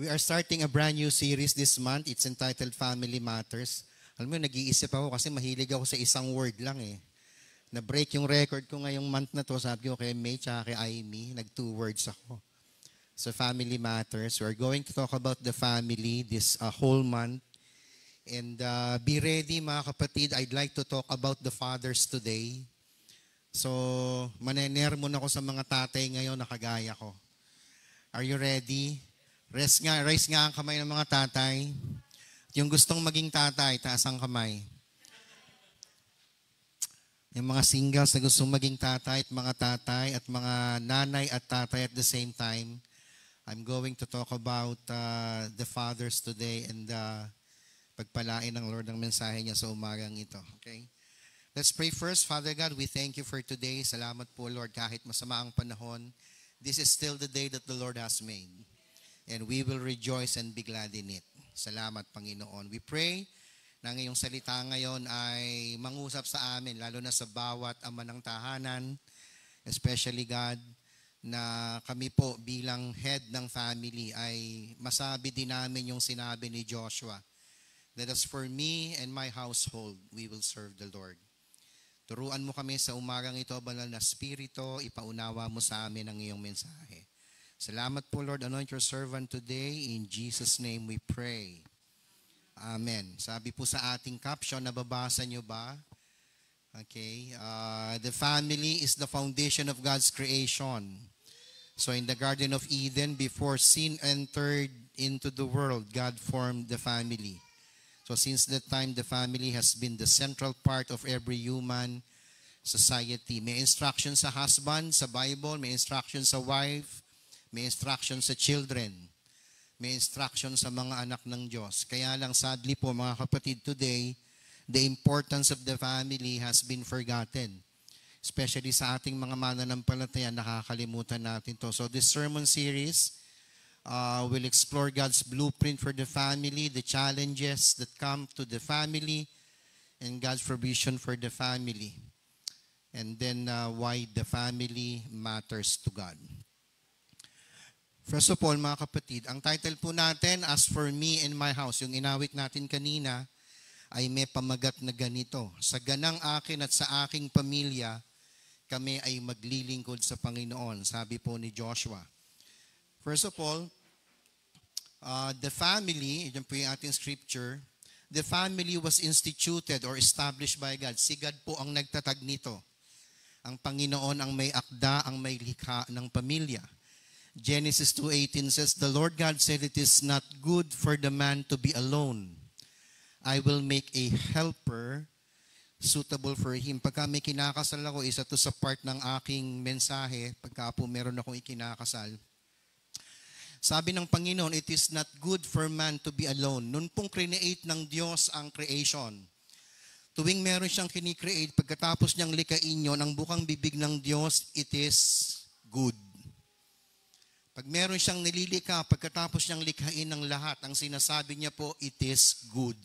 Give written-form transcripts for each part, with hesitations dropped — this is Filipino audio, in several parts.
We are starting a brand new series this month. It's entitled Family Matters. Alam mo, nag-iisip ako kasi mahilig ako sa isang word lang eh. Na-break yung record ko ngayong month na to. Sabi ko kay May tsaka kay Aimee, nag-2 words ako. So Family Matters. We're going to talk about the family this whole month. And be ready mga kapatid. I'd like to talk about the fathers today. So manener muna ako sa mga tatay ngayon na kagaya ko. Are you ready? Raise nga ang kamay ng mga tatay. Yung gustong maging tatay, taas ang kamay. Yung mga singles na gustong maging tatay at mga nanay at tatay at the same time. I'm going to talk about the fathers today and pagpalain ng Lord ng mensahe niya sa umagang ito. Okay? Let's pray first. Father God, we thank you for today. Salamat po Lord kahit masama ang panahon. This is still the day that the Lord has made. And we will rejoice and be glad in it. Salamat, Panginoon. We pray na ngayong salita ngayon ay mangusap sa amin, lalo na sa bawat ama ng tahanan, especially God, na kami po bilang head ng family ay masabi din namin yung sinabi ni Joshua, that as for me and my household, we will serve the Lord. Turuan mo kami sa umagang ito, banal na Espiritu, ipaunawa mo sa amin ang iyong mensahe. Salamat po Lord, anoint your servant today. In Jesus' name we pray. Amen. Sabi po sa ating caption, nababasa nyo ba? Okay. The family is the foundation of God's creation. So in the Garden of Eden, before sin entered into the world, God formed the family. So since that time, the family has been the central part of every human society. May instruction sa husband, sa Bible, may instruction sa wife, may instruction sa children. May instruction sa mga anak ng Diyos. Kaya lang sadly po mga kapatid, today, the importance of the family has been forgotten. Especially sa ating mga mananampalataya, nakakalimutan natin to. So this sermon series will explore God's blueprint for the family, the challenges that come to the family, and God's provision for the family. And then why the family matters to God. First of all, mga kapatid, ang title po natin, As for Me and My House, yung inawit natin kanina, ay may pamagat na ganito. Sa ganang akin at sa aking pamilya, kami ay maglilingkod sa Panginoon, sabi po ni Joshua. First of all, the family, yan po yung ating scripture, the family was instituted or established by God. Si God po ang nagtatag nito. Ang Panginoon ang may akda, ang may likha ng pamilya. Genesis 2:18 says, the Lord God said, it is not good for the man to be alone. I will make a helper suitable for him. Pagka may kinakasal ako, isa to sa part ng aking mensahe, pagka po meron akong ikinakasal. Sabi ng Panginoon, it is not good for man to be alone. Noon pong create ng Diyos ang creation. Tuwing meron siyang kinikreate, pagkatapos niyang likain yun, ang bukang bibig ng Diyos, it is good. Pag meron siyang nililika, pagkatapos niyang likhain ng lahat, ang sinasabi niya po, it is good.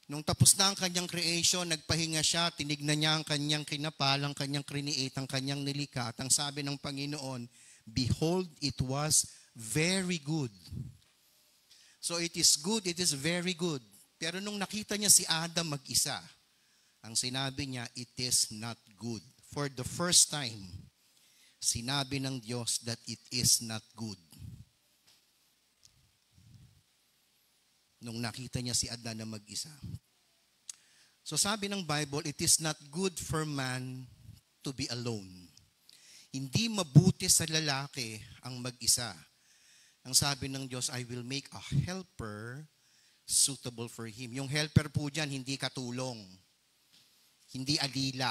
Nung tapos na ang kanyang creation, nagpahinga siya, tinignan niya ang kanyang kinapal, ang kanyang create, ang kanyang nilika, at ang sabi ng Panginoon, behold, it was very good. So it is good, it is very good. Pero nung nakita niya si Adam mag-isa, ang sinabi niya, it is not good. For the first time, sinabi ng Diyos that it is not good. Nung nakita niya si Adan na mag-isa. So sabi ng Bible, it is not good for man to be alone. Hindi mabuti sa lalaki ang mag-isa. Ang sabi ng Diyos, I will make a helper suitable for him. Yung helper po dyan, hindi katulong. Hindi alila.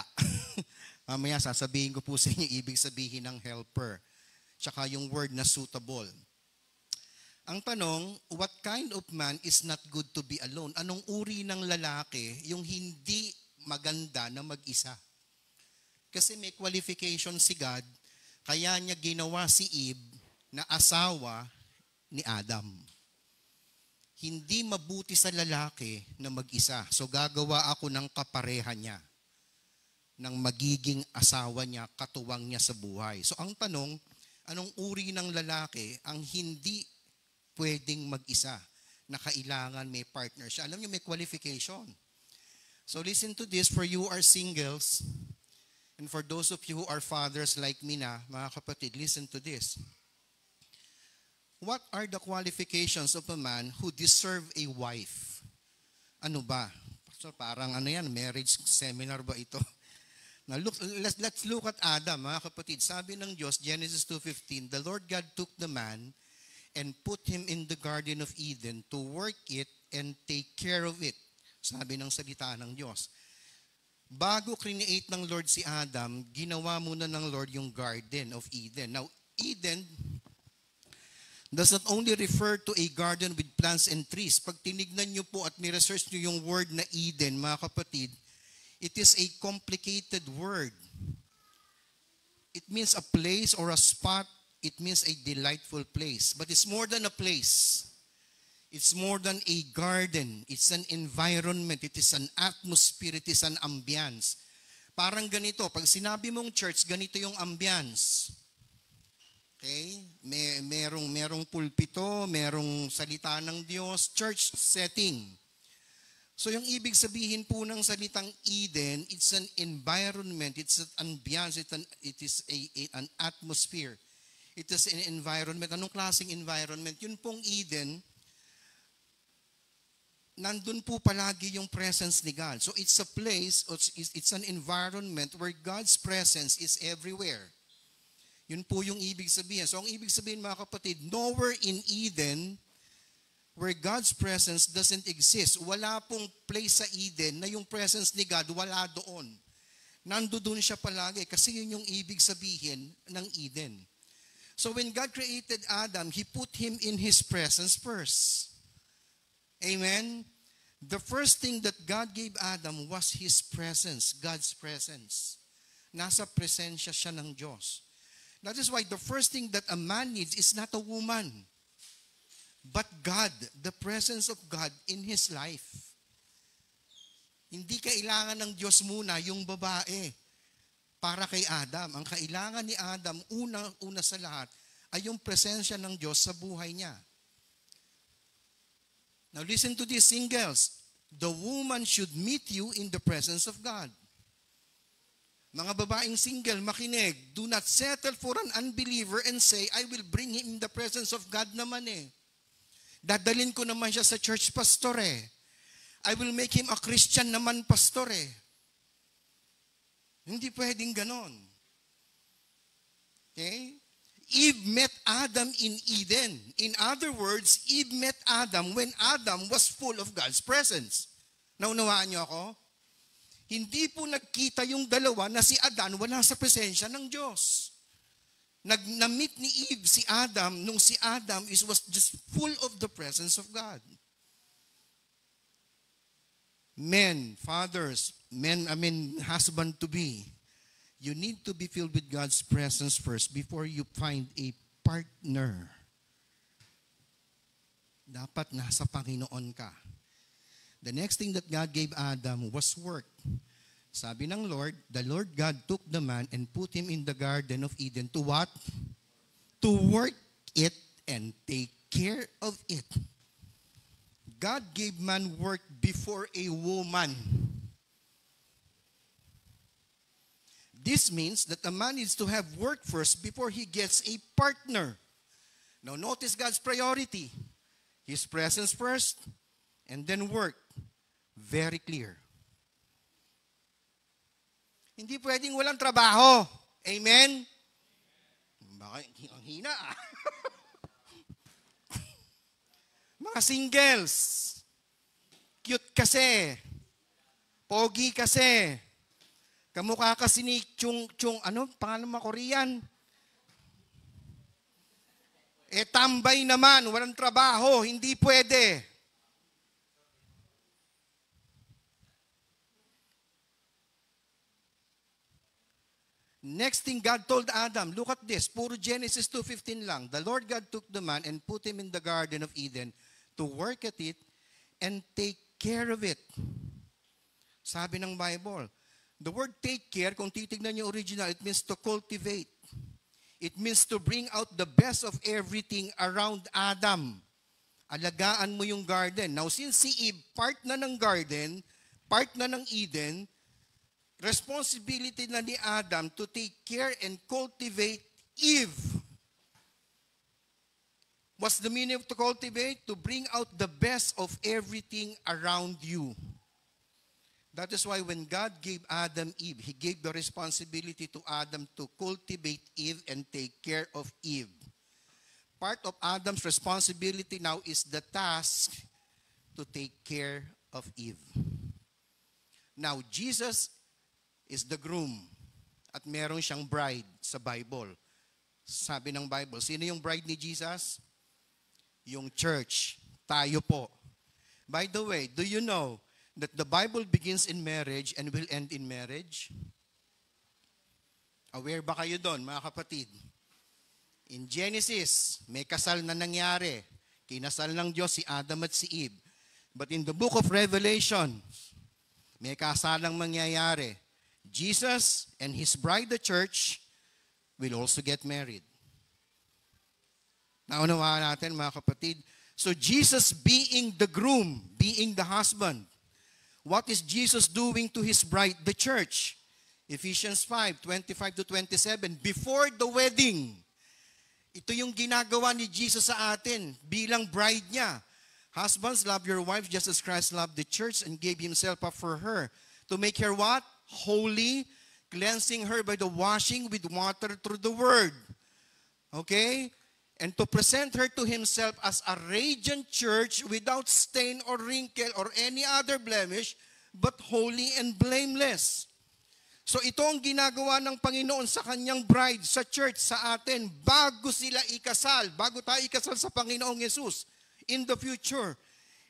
Mamaya sasabihin ko po sa inyo ibig sabihin ng helper. Tsaka yung word na suitable. Ang tanong, what kind of man is not good to be alone? Anong uri ng lalaki yung hindi maganda na mag-isa? Kasi may qualification si God, kaya niya ginawa si Eve na asawa ni Adam. Hindi mabuti sa lalaki na mag-isa. So gagawa ako ng kapareha niya. Ng magiging asawa niya, katuwang niya sa buhay. So ang tanong, anong uri ng lalaki ang hindi pwedeng mag-isa, na kailangan may partner siya. Alam niyo, may qualification. So listen to this, for you are singles, and for those of you who are fathers like me na, mga kapatid, listen to this. What are the qualifications of a man who deserve a wife? Ano ba? So parang ano yan, marriage seminar ba ito? Now let's look at Adam, mga kapatid. Sabi ng Diyos, Genesis 2:15, the Lord God took the man and put him in the Garden of Eden to work it and take care of it. Sabi ng salita ng Diyos. Bago create ng Lord si Adam, ginawa muna ng Lord yung Garden of Eden. Now, Eden does not only refer to a garden with plants and trees. Pag tinignan nyo po at ni-research nyo yung word na Eden, mga kapatid, it is a complicated word. It means a place or a spot. It means a delightful place. But it's more than a place. It's more than a garden. It's an environment. It is an atmosphere. It is an ambience. Parang ganito. Pag sinabi mong church, ganito yung ambience. Okay? Merong pulpito, merong salita ng Diyos, church setting. So yung ibig sabihin po ng salitang Eden, it's an environment, it's an ambience, it is an atmosphere. It is an environment. Anong klaseng environment? Yun pong Eden, nandun po palagi yung presence ni God. So it's a place, it's an environment where God's presence is everywhere. Yun po yung ibig sabihin. So ang ibig sabihin, mga kapatid, nowhere in Eden where God's presence doesn't exist. Wala pong place sa Eden na yung presence ni God wala doon. Nandoon siya palagi kasi yun yung ibig sabihin ng Eden. So when God created Adam, He put him in His presence first. Amen? The first thing that God gave Adam was His presence, God's presence. Nasa presensya siya ng Diyos. That is why the first thing that a man needs is not a woman, but God, the presence of God in his life. Hindi kailangan ng Diyos muna yung babae para kay Adam. Ang kailangan ni Adam, una sa lahat, ay yung presensya ng Diyos sa buhay niya. Now listen to this, singles. The woman should meet you in the presence of God. Mga babaeng single, makinig, do not settle for an unbeliever and say, I will bring him in the presence of God naman eh. Dadalhin ko naman siya sa church, pastor eh. I will make him a Christian naman, pastor eh. Hindi pwedeng ganon. Okay? Eve met Adam in Eden. In other words, Eve met Adam when Adam was full of God's presence. Naunawaan niyo ako? Hindi po nagkita yung dalawa na si Adan wala sa presensya ng Diyos. Na-meet ni Eve si Adam nung si Adam was just full of the presence of God. Men, fathers, husband to be, you need to be filled with God's presence first before you find a partner. Dapat nasa Panginoon ka. The next thing that God gave Adam was work. Sabi ng Lord, the Lord God took the man and put him in the Garden of Eden to what? To work it and take care of it. God gave man work before a woman. This means that a man needs to have work first before he gets a partner. Now notice God's priority. His presence first, and then work. Very clear. Hindi pwedeng walang trabaho. Amen? Baka ang hina ah. Mga singles. Cute kasi. Pogi kasi. Kamukha kasi ni Chung, ano? Pangalan mo Korean? Tambay naman. Walang trabaho. Hindi pwede. Next thing God told Adam, look at this, puro Genesis 2:15 lang. The Lord God took the man and put him in the Garden of Eden to work at it and take care of it. Sabi ng Bible, the word take care, kung titignan niyo original, it means to cultivate. It means to bring out the best of everything around Adam. alagaan mo yung garden. Now, since si Eve, part na ng garden, part na ng Eden, responsibility na ni Adam to take care and cultivate Eve. What's the meaning of to cultivate? To bring out the best of everything around you. That is why when God gave Adam Eve, He gave the responsibility to Adam to cultivate Eve and take care of Eve. Part of Adam's responsibility now is the task to take care of Eve. Now, Jesus is the groom at meron siyang bride sa Bible. Sabi ng Bible, sino yung bride ni Jesus? Yung church. Tayo po. By the way, do you know that the Bible begins in marriage and will end in marriage? Aware ba kayo doon, mga kapatid? In Genesis, may kasal na nangyari. Kinasal ng Diyos si Adam at si Eve. But in the book of Revelation, may kasalang mangyayari. Jesus and His bride, the church, will also get married. Naunawaan natin, mga kapatid. So Jesus being the groom, being the husband, what is Jesus doing to His bride, the church? Ephesians 5:25-27, before the wedding. Ito yung ginagawa ni Jesus sa atin bilang bride niya. Husbands, love your wife just as Christ loved the church and gave Himself up for her. To make her what? Holy, cleansing her by the washing with water through the word. Okay? And to present her to Himself as a radiant church without stain or wrinkle or any other blemish, but holy and blameless. So ito ang ginagawa ng Panginoon sa Kanyang bride, sa church, sa atin, bago sila ikasal, bago tayo ikasal sa Panginoong Yesus. In the future,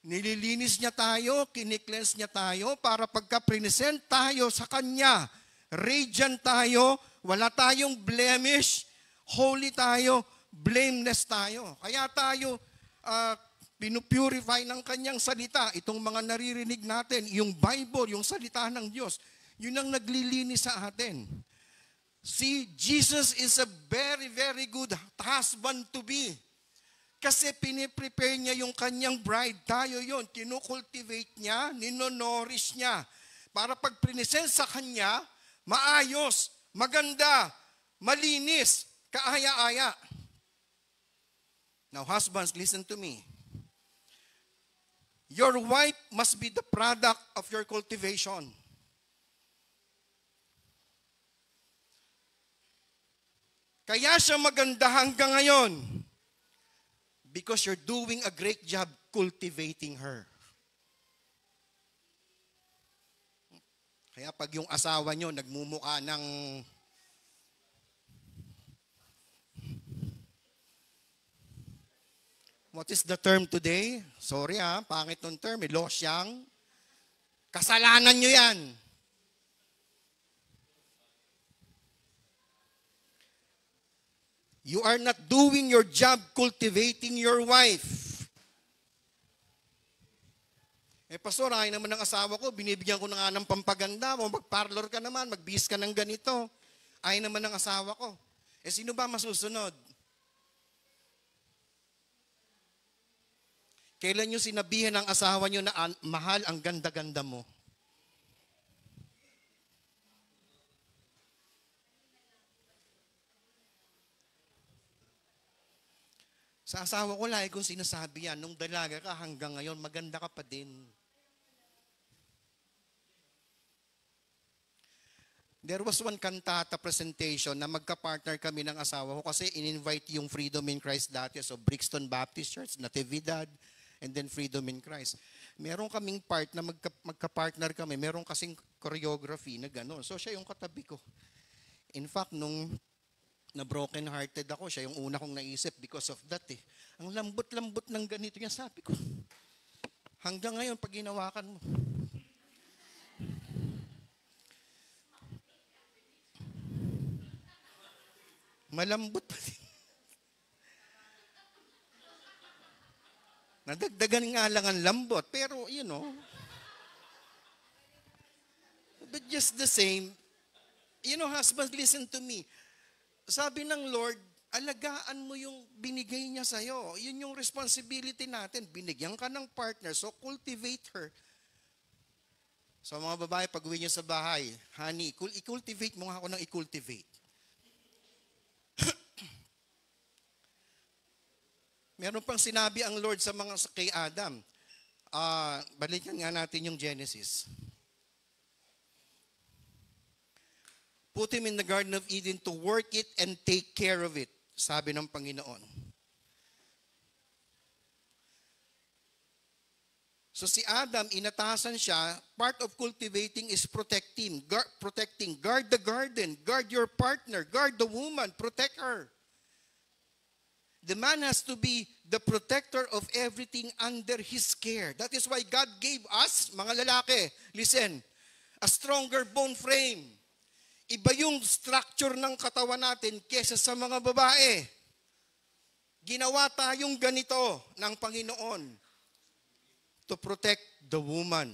nililinis niya tayo, kiniklens niya tayo, para pagka-present tayo sa Kanya, radiant tayo, wala tayong blemish, holy tayo, blameless tayo. Kaya tayo pinupurify ng Kanyang salita. Itong mga naririnig natin, yung Bible, yung salita ng Diyos, yun ang naglilinis sa atin. See, Jesus is a very, very good husband to be. Kasi piniprepare niya yung Kanyang bride. Tayo yun, kinukultivate niya, ninonorish niya. Para pag present sa Kanya, maayos, maganda, malinis, kaaya-aya. Now, husbands, listen to me. Your wife must be the product of your cultivation. Kaya siya maganda hanggang ngayon. Because you're doing a great job cultivating her. Kaya pag yung asawa nyo nagmumukha ng what is the term today? Sorry pangit ng term. Losyang. Kasalanan nyo yan. You are not doing your job cultivating your wife. Pastor, ay naman ng asawa ko, binibigyan ko na nga ng pampaganda mo, mag-parlor ka naman, mag-bis ka ng ganito. Ay naman ng asawa ko. Sino ba masusunod? Kailan nyo sinabihan ng asawa nyo na mahal, ang ganda-ganda mo? Sa asawa ko, lagi kong sinasabi yan, nung dalaga ka hanggang ngayon, maganda ka pa din. There was one cantata presentation na magka-partner kami ng asawa ko kasi in-invite yung Freedom in Christ dati. So Brixton Baptist Church, Natividad, and then Freedom in Christ. Meron kaming part na magka-partner kami. Meron kasing choreography na gano'n. So siya yung katabi ko. In fact, nung na broken-hearted ako, siya yung una kong naisip because of that Ang lambot-lambot ng ganito niya, sabi ko. Hanggang ngayon, pag ginawakan mo. Malambot pa din. Nadagdagan nga lang ang lambot, pero but just the same, husband, listen to me. Sabi ng Lord, alagaan mo yung binigay niya sa'yo. Yun yung responsibility natin. Binigyan ka ng partner, so cultivate her. So mga babae, pag uwi niyo sa bahay, honey, i-cultivate mo nga ako ng i-cultivate. Meron pang sinabi ang Lord kay Adam. Balikan nga natin yung Genesis. Put him in the Garden of Eden to work it and take care of it, sabi ng Panginoon. So si Adam, inatasan siya, part of cultivating is protecting. Guard the garden, guard your partner, guard the woman, protect her. The man has to be the protector of everything under his care. That is why God gave us, mga lalaki, listen, a stronger bone frame. Iba yung structure ng katawan natin kesa sa mga babae. Ginawa tayong ganito ng Panginoon to protect the woman,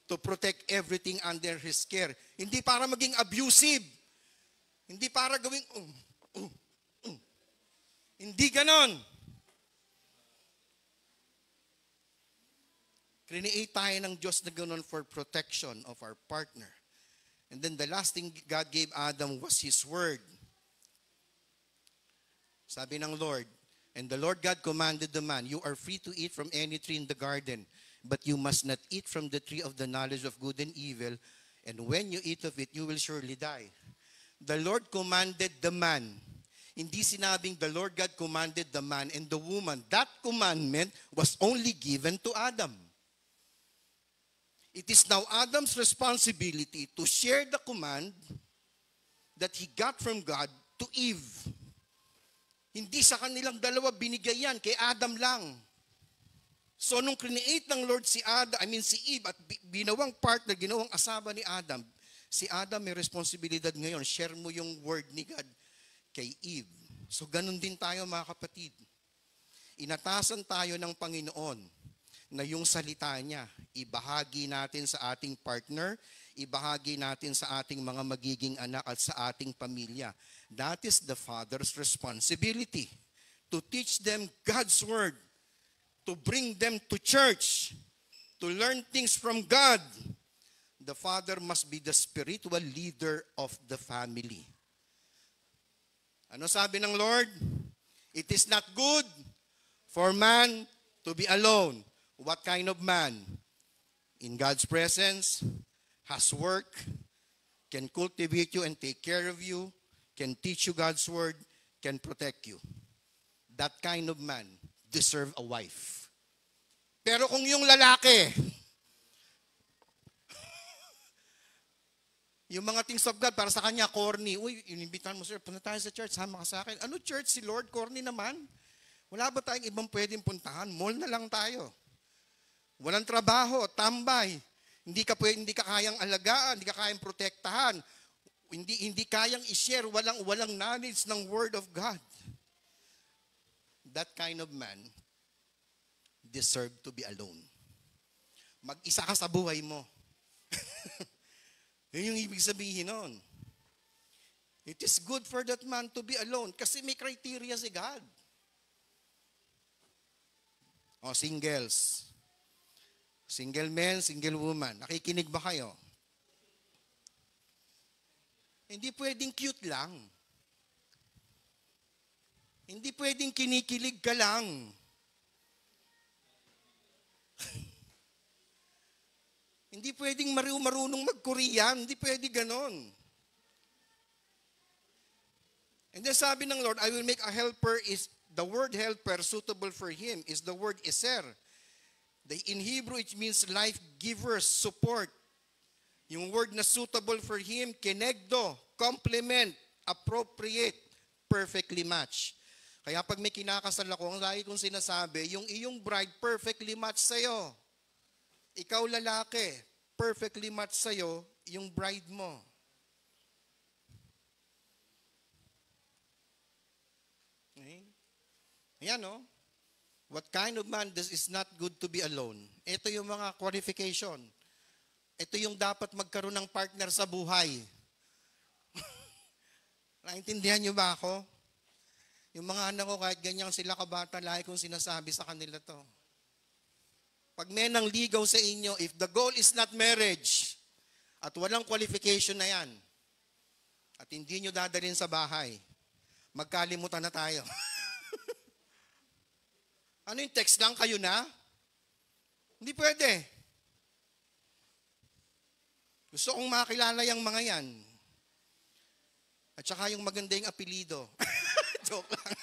to protect everything under his care. Hindi para maging abusive. Hindi para gawing Hindi ganon. Create tayo ng Diyos na ganon for protection of our partner. And then the last thing God gave Adam was His Word. Sabi ng Lord, and the Lord God commanded the man, you are free to eat from any tree in the garden, but you must not eat from the tree of the knowledge of good and evil, and when you eat of it, you will surely die. The Lord commanded the man. Hindi sinabing the Lord God commanded the man and the woman. That commandment was only given to Adam. It is now Adam's responsibility to share the command that he got from God to Eve. Hindi sa kanilang dalawa binigay yan, kay Adam lang. So nung create ng Lord si Eve at ginawang partner, ginawang asawa ni Adam, si Adam may responsibilidad ngayon, share mo yung word ni God kay Eve. So ganun din tayo mga kapatid. Inatasan tayo ng Panginoon na yung salita niya, ibahagi natin sa ating partner, ibahagi natin sa ating mga magiging anak at sa ating pamilya. That is the father's responsibility, to teach them God's word, to bring them to church, to learn things from God. The father must be the spiritual leader of the family. Ano sabi ng Lord? It is not good for man to be alone. What kind of man? In God's presence, has work, can cultivate you and take care of you, can teach you God's word, can protect you. That kind of man deserve a wife. Pero kung yung lalaki, yung mga things of God para sa kanya, corny. Uy, inimbitahan mo, sir, punta tayo sa church, sama ka sa akin. Ano church si Lord? Corny naman. Wala ba tayong ibang pwedeng puntahan? Mall na lang tayo. Walang trabaho, tambay. Hindi ka kayang alagaan, hindi ka kayang protektahan. Hindi kayang i-share, walang knowledge ng Word of God. That kind of man deserve to be alone. Mag-isa ka sa buhay mo. Yun yung ibig sabihin nun. It is good for that man to be alone kasi may criteria si God. O, singles. Single man, single woman. Nakikinig ba kayo? Hindi pwedeng cute lang. Hindi pwedeng kinikilig ka lang. Hindi pwedeng marunong mag-Korean. Hindi pwede ganon. And then sabi ng Lord, I will make a helper, the word helper suitable for him is the word eser. In Hebrew, it means life giver, support. Yung word na suitable for him, kenegdo, complement, appropriate, perfectly match. Kaya pag may kinakasal ako, ang lagi kong sinasabi, yung iyong bride perfectly match sa'yo. Ikaw lalaki, perfectly match sa'yo yung bride mo. Okay? Ayan, no? What kind of man is not good to be alone? Ito yung mga qualification. Ito yung dapat magkaroon ng partner sa buhay. Naintindihan niyo ba ako? Yung mga anak ko, kahit ganyan sila kabata, lagi kong sinasabi sa kanila to. Pag may nang ligaw sa inyo, if the goal is not marriage, at walang qualification na yan, at hindi nyo dadalhin sa bahay, magkalimutan na tayo. Ano yung text lang, kayo na? Hindi pwede. Gusto kong makilala yung mga yan. At saka yung maganda yung apelido. Joke lang.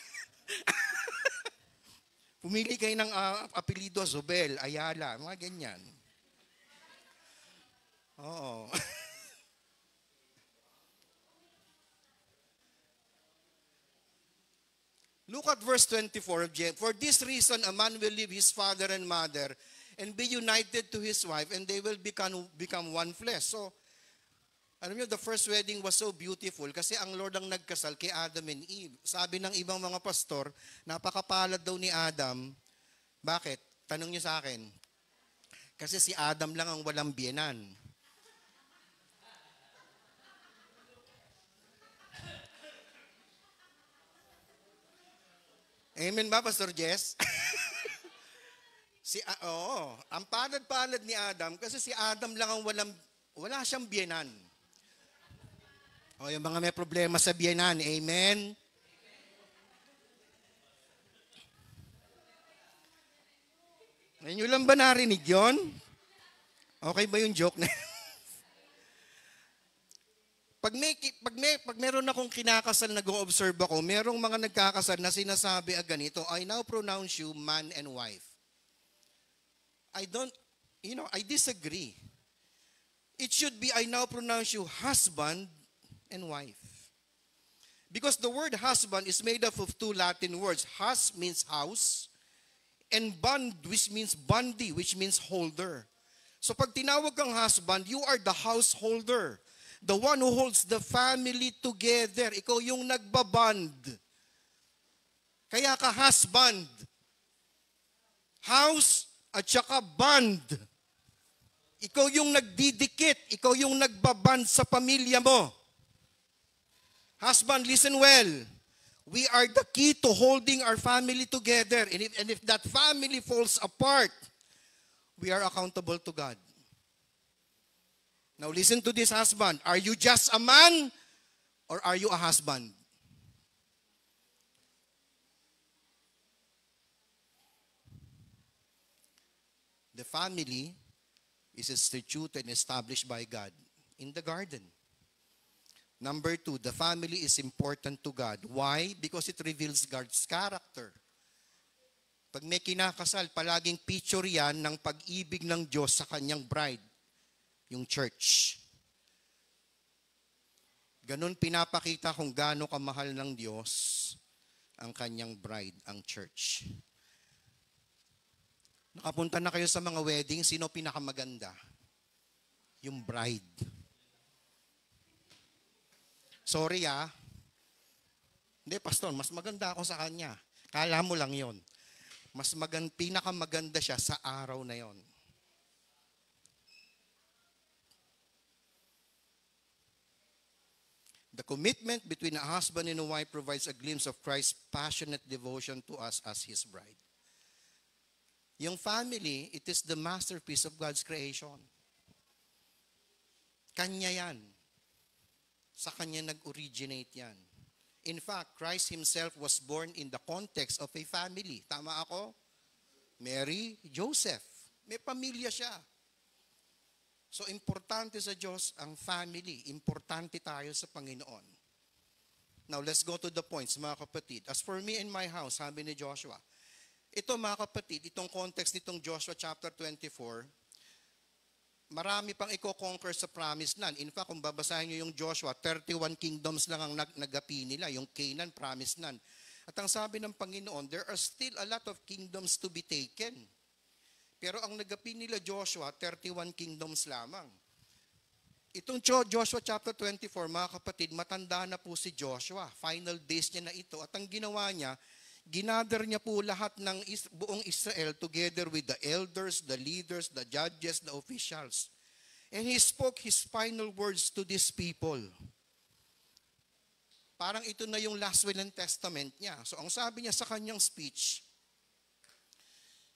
Pumili kayo ng apelido, Zobel, Ayala, mga ganyan. Oo. Look at verse 24 of James. For this reason, a man will leave his father and mother and be united to his wife, and they will become one flesh. So, alam niyo, the first wedding was so beautiful kasi ang Lord ang nagkasal kay Adam and Eve. Sabi ng ibang mga pastor, napakapalad daw ni Adam. Bakit? Tanong niyo sa akin. Kasi si Adam lang ang walang biyenan. Amen ba, Pastor Jess? Ang palad-palad ni Adam kasi si Adam lang ang wala siyang biyenan. Yung mga may problema sa biyenan, amen? Ngayon lang ba narinig yun? Okay ba yung joke na? Pag meron akong kinakasal, nag-o-observe ako, merong mga nagkakasal na sinasabi ganito, I now pronounce you man and wife. I disagree. It should be, I now pronounce you husband and wife. Because the word husband is made up of two Latin words. Hus means house, and band, which means bandi, which means holder. So pag tinawag kang husband, you are the householder. The one who holds the family together. Ikaw yung nagbaband. Kaya ka husband. House at saka band. Ikaw yung nagdidikit. Ikaw yung nagbaband sa pamilya mo. Husband, listen well. We are the key to holding our family together. And if that family falls apart, we are accountable to God. Now listen to this, husband. Are you just a man or are you a husband? The family is instituted and established by God in the garden. Number 2, the family is important to God. Why? Because it reveals God's character. Pag may kinakasal, palaging picture yan ng pag-ibig ng Diyos sa kanyang bride. Yung church. Ganun pinapakita kung gaano kamahal ng Diyos ang kanyang bride, ang church. Nakapunta na kayo sa mga wedding, sino pinakamaganda? Yung bride. Sorry Hindi, pastor, mas maganda ako sa kanya. Kala mo lang yon. Pinakamaganda siya sa araw na yon. The commitment between a husband and a wife provides a glimpse of Christ's passionate devotion to us as His bride. Yung family, it is the masterpiece of God's creation. Kanya yan. Sa Kanya nag-originate yan. In fact, Christ Himself was born in the context of a family. Tama ako? Mary, Joseph. May pamilya siya. So, importante sa Diyos ang family. Importante tayo sa Panginoon. Now, let's go to the points, mga kapatid. As for me and my house, sabi ni Joshua, ito mga kapatid, itong context nitong Joshua chapter 24, marami pang i-conquer sa promised land. In fact, kung babasahin nyo yung Joshua, 31 kingdoms lang ang nagapi nila, yung Canaan, promised land. At ang sabi ng Panginoon, there are still a lot of kingdoms to be taken. Pero ang nagapi nila Joshua, 31 kingdoms lamang. Itong Joshua chapter 24, mga kapatid, matanda na po si Joshua. Final days niya na ito. At ang ginawa niya, ginather niya po lahat ng buong Israel together with the elders, the leaders, the judges, the officials. And he spoke his final words to these people. Parang ito na yung last will and testament niya. So ang sabi niya sa kanyang speech,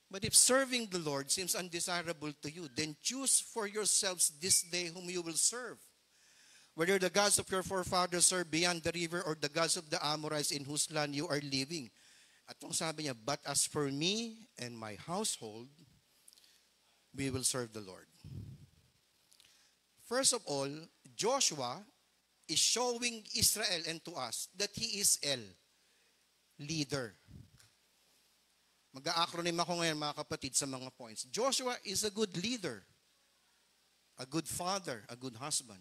but if serving the Lord seems undesirable to you, then choose for yourselves this day whom you will serve. Whether the gods of your forefathers served beyond the river or the gods of the Amorites in whose land you are living. At ang sabi niya, but as for me and my household, we will serve the Lord. First of all, Joshua is showing Israel and to us that he is El, leader. Mag-a-acronym ako ngayon mga kapatid sa mga points. Joshua is a good leader, a good father, a good husband.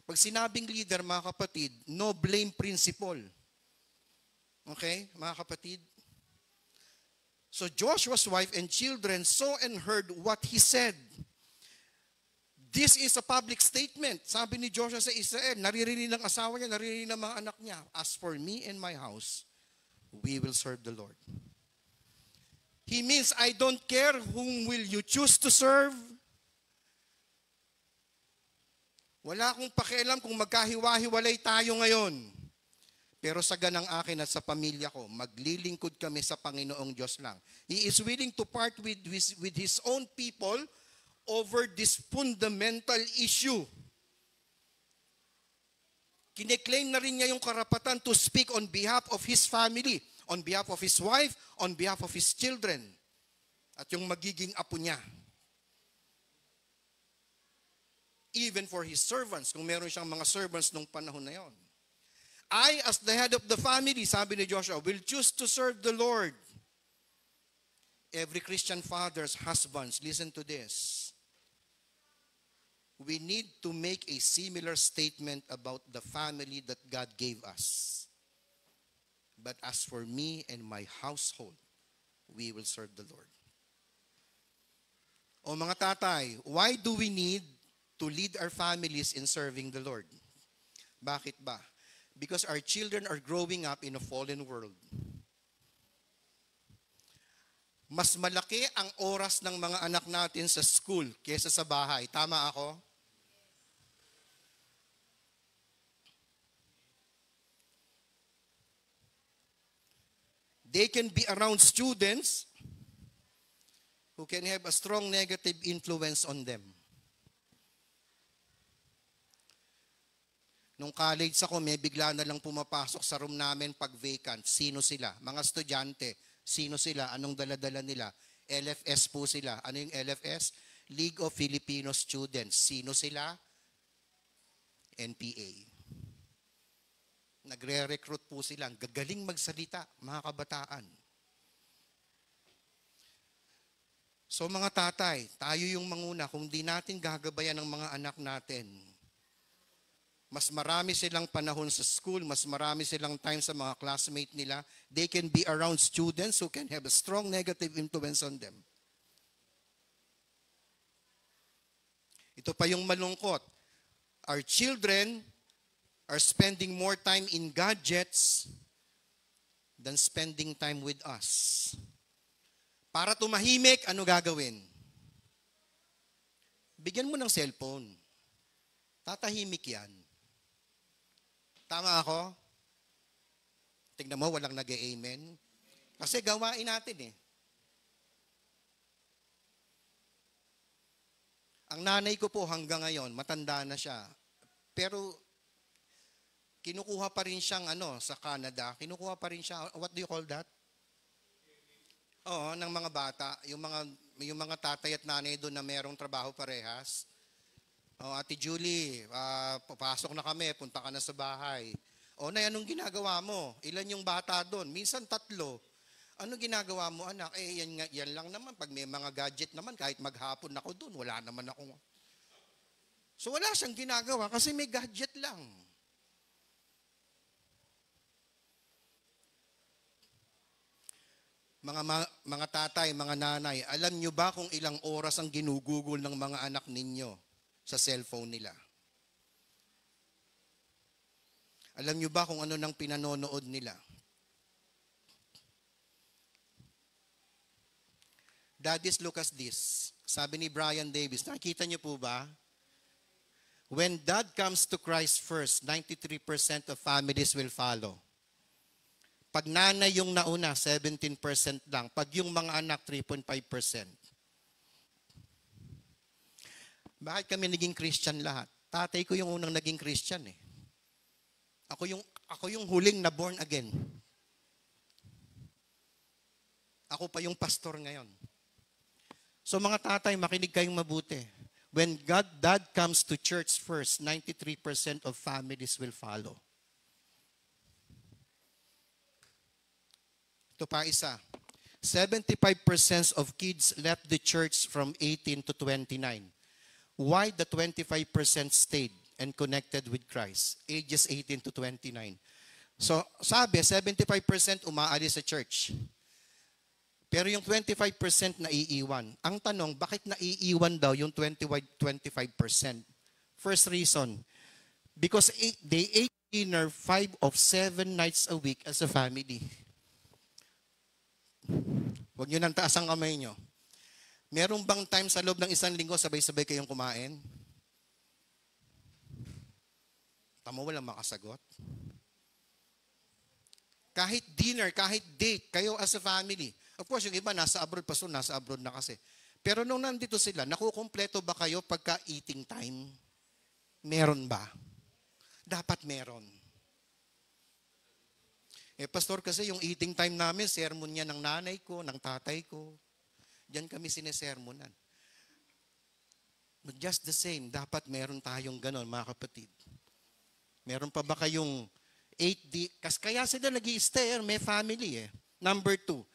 Pag sinabing leader mga kapatid, no blame principle. Okay, mga kapatid? So Joshua's wife and children saw and heard what he said. This is a public statement. Sabi ni Joshua sa Israel, naririnig ng asawa niya, naririnig ng mga anak niya. As for me and my house, we will serve the Lord. He means, I don't care whom will you choose to serve. Wala akong pakialam kung magkahiwa-hiwalay tayo ngayon. Pero sa ganang akin at sa pamilya ko, maglilingkod kami sa Panginoong Diyos lang. He is willing to part with His own people over this fundamental issue. Kine-claim na rin niya yung karapatan to speak on behalf of his family, on behalf of his wife, on behalf of his children, at yung magiging apo niya. Even for his servants, kung meron siyang mga servants nung panahon na yon. I, as the head of the family, sabi ni Joshua, will choose to serve the Lord. Every Christian father's husbands, listen to this. We need to make a similar statement about the family that God gave us. But as for me and my household, we will serve the Lord. O mga tatay, why do we need to lead our families in serving the Lord? Bakit ba? Because our children are growing up in a fallen world. Mas malaki ang oras ng mga anak natin sa school kaysa sa bahay. Tama ako? They can be around students who can have a strong negative influence on them. Nung college ako, may bigla na lang pumapasok sa room namin pag vacant. Sino sila? Mga estudyante. Sino sila? Anong dala-dala nila? LFS po sila. Ano yung LFS? League of Filipino Students. Sino sila? NPA. Nagre-recruit po sila. Gagaling magsalita, mga kabataan. So mga tatay, tayo yung manguna. Kung di natin gagabayan ng mga anak natin, mas marami silang panahon sa school, mas marami silang time sa mga classmate nila. They can be around students who can have a strong negative influence on them. Ito pa yung malungkot. Our children are spending more time in gadgets than spending time with us. Para tumahimik, ano gagawin? Bigyan mo ng cellphone. Tatahimik yan. Tama ako? Tignan mo, walang nag-amen. Kasi gawain natin eh. Ang nanay ko po hanggang ngayon, matanda na siya. Pero kinukuha pa rin siyang sa Canada. Kinukuha pa rin siya, what do you call that? Oo, ng mga bata. Yung mga tatay at nanay doon na merong trabaho parehas. Oh, Ate Julie, papasok na kami, punta ka na sa bahay. O, Nay, anong ginagawa mo? Ilan yung bata doon? Minsan 3. Anong ginagawa mo, anak? Yan lang naman. Pag may mga gadget naman, kahit maghapon ako doon, wala naman ako. So wala siyang ginagawa kasi may gadget lang. Mga tatay, mga nanay, alam nyo ba kung ilang oras ang ginugugol ng mga anak ninyo sa cellphone nila? Alam nyo ba kung ano nang pinanonood nila? Daddies, look at this. Sabi ni Brian Davis, nakikita nyo po ba? When dad comes to Christ first, 93% of families will follow. Pag nanay yung nauna, 17% lang. Pag yung mga anak, 3.5%. Bakit kami naging Christian lahat? Tatay ko yung unang naging Christian eh. Ako yung huling na born again. Ako pa yung pastor ngayon. So mga tatay, makinig kayong mabuti. When dad comes to church first, 93% of families will follow. Ito pa isa. 75% of kids left the church from 18 to 29. Why the 25% stayed and connected with Christ? Ages 18 to 29. So sabi, 75% umaalis sa church. Pero yung 25% naiiwan. Ang tanong, bakit naiiwan daw yung 25%? First reason, because they ate dinner 5 of 7 nights a week as a family. Huwag nyo nang taas ang kamay nyo. Merong bang time sa loob ng isang linggo, sabay-sabay kayong kumain? Tamo, walang makasagot. Kahit dinner, kahit date, kayo as a family. Of course, yung iba nasa abroad, pastor, nasa abroad na kasi. Pero nung nandito sila, nakukumpleto ba kayo pagka eating time? Meron ba? Dapat meron. Pastor, kasi yung eating time namin, sermon niya ng nanay ko, ng tatay ko. Diyan kami sinesermonan. But just the same, dapat meron tayong ganon, mga kapatid. Meron pa ba kayong 8D? Kaya sila nag-i-stay, may family eh. Number 2,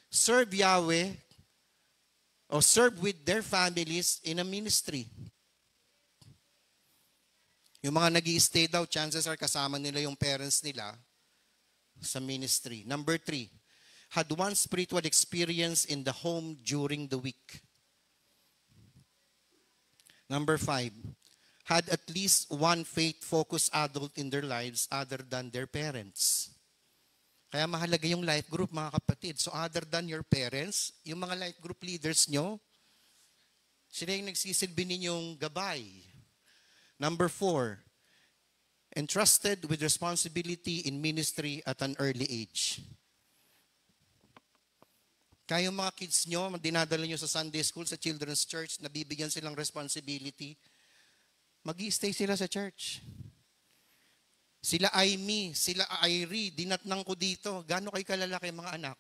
serve Yahweh or serve with their families in a ministry. Yung mga nag-i-stay daw, chances are kasama nila yung parents nila sa ministry. Number 3, had one spiritual experience in the home during the week. Number 5, had at least one faith-focused adult in their lives other than their parents. Kaya mahalaga yung life group, mga kapatid. So other than your parents, yung mga life group leaders nyo, sila yung nagsisilbi ninyong gabay. Number 4, entrusted with responsibility in ministry at an early age. Kaya yung mga kids nyo, dinadala nyo sa Sunday school, sa children's church, nabibigyan silang responsibility, mag-i-stay sila sa church. Sila Aimee, sila Irie, dinatnang ko dito. Gaano kayo kalalaki mga anak?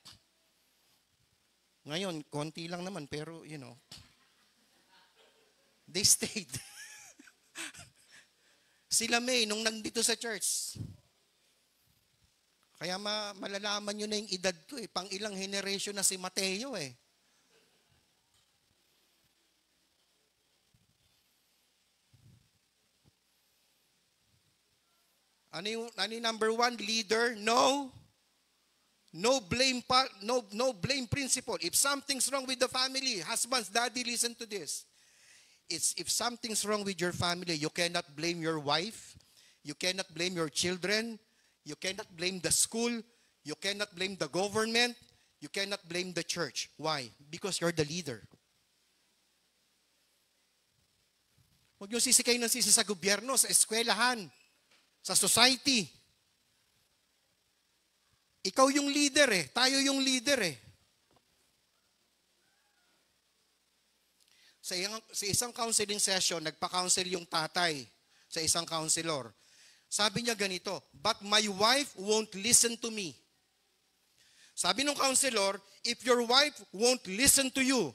Ngayon, konti lang naman, pero they stayed. Sila May, nung nandito sa church. Kaya malalaman nyo na yung edad ko eh. Pang ilang generation na si Mateo eh. Ano yung number 1, leader? No blame principle. If something's wrong with the family, husbands, daddy, listen to this. If something's wrong with your family, you cannot blame your wife, you cannot blame your children, you cannot blame the school, you cannot blame the government, you cannot blame the church. Why? Because you're the leader. Huwag nyo sisikay ng sisi sa gobyerno, sa eskwelahan, sa society. Ikaw yung leader eh. Tayo yung leader eh. Sa isang counseling session, nagpa-counsel yung tatay sa isang counselor. Sabi niya ganito, but my wife won't listen to me. Sabi ng counselor, if your wife won't listen to you,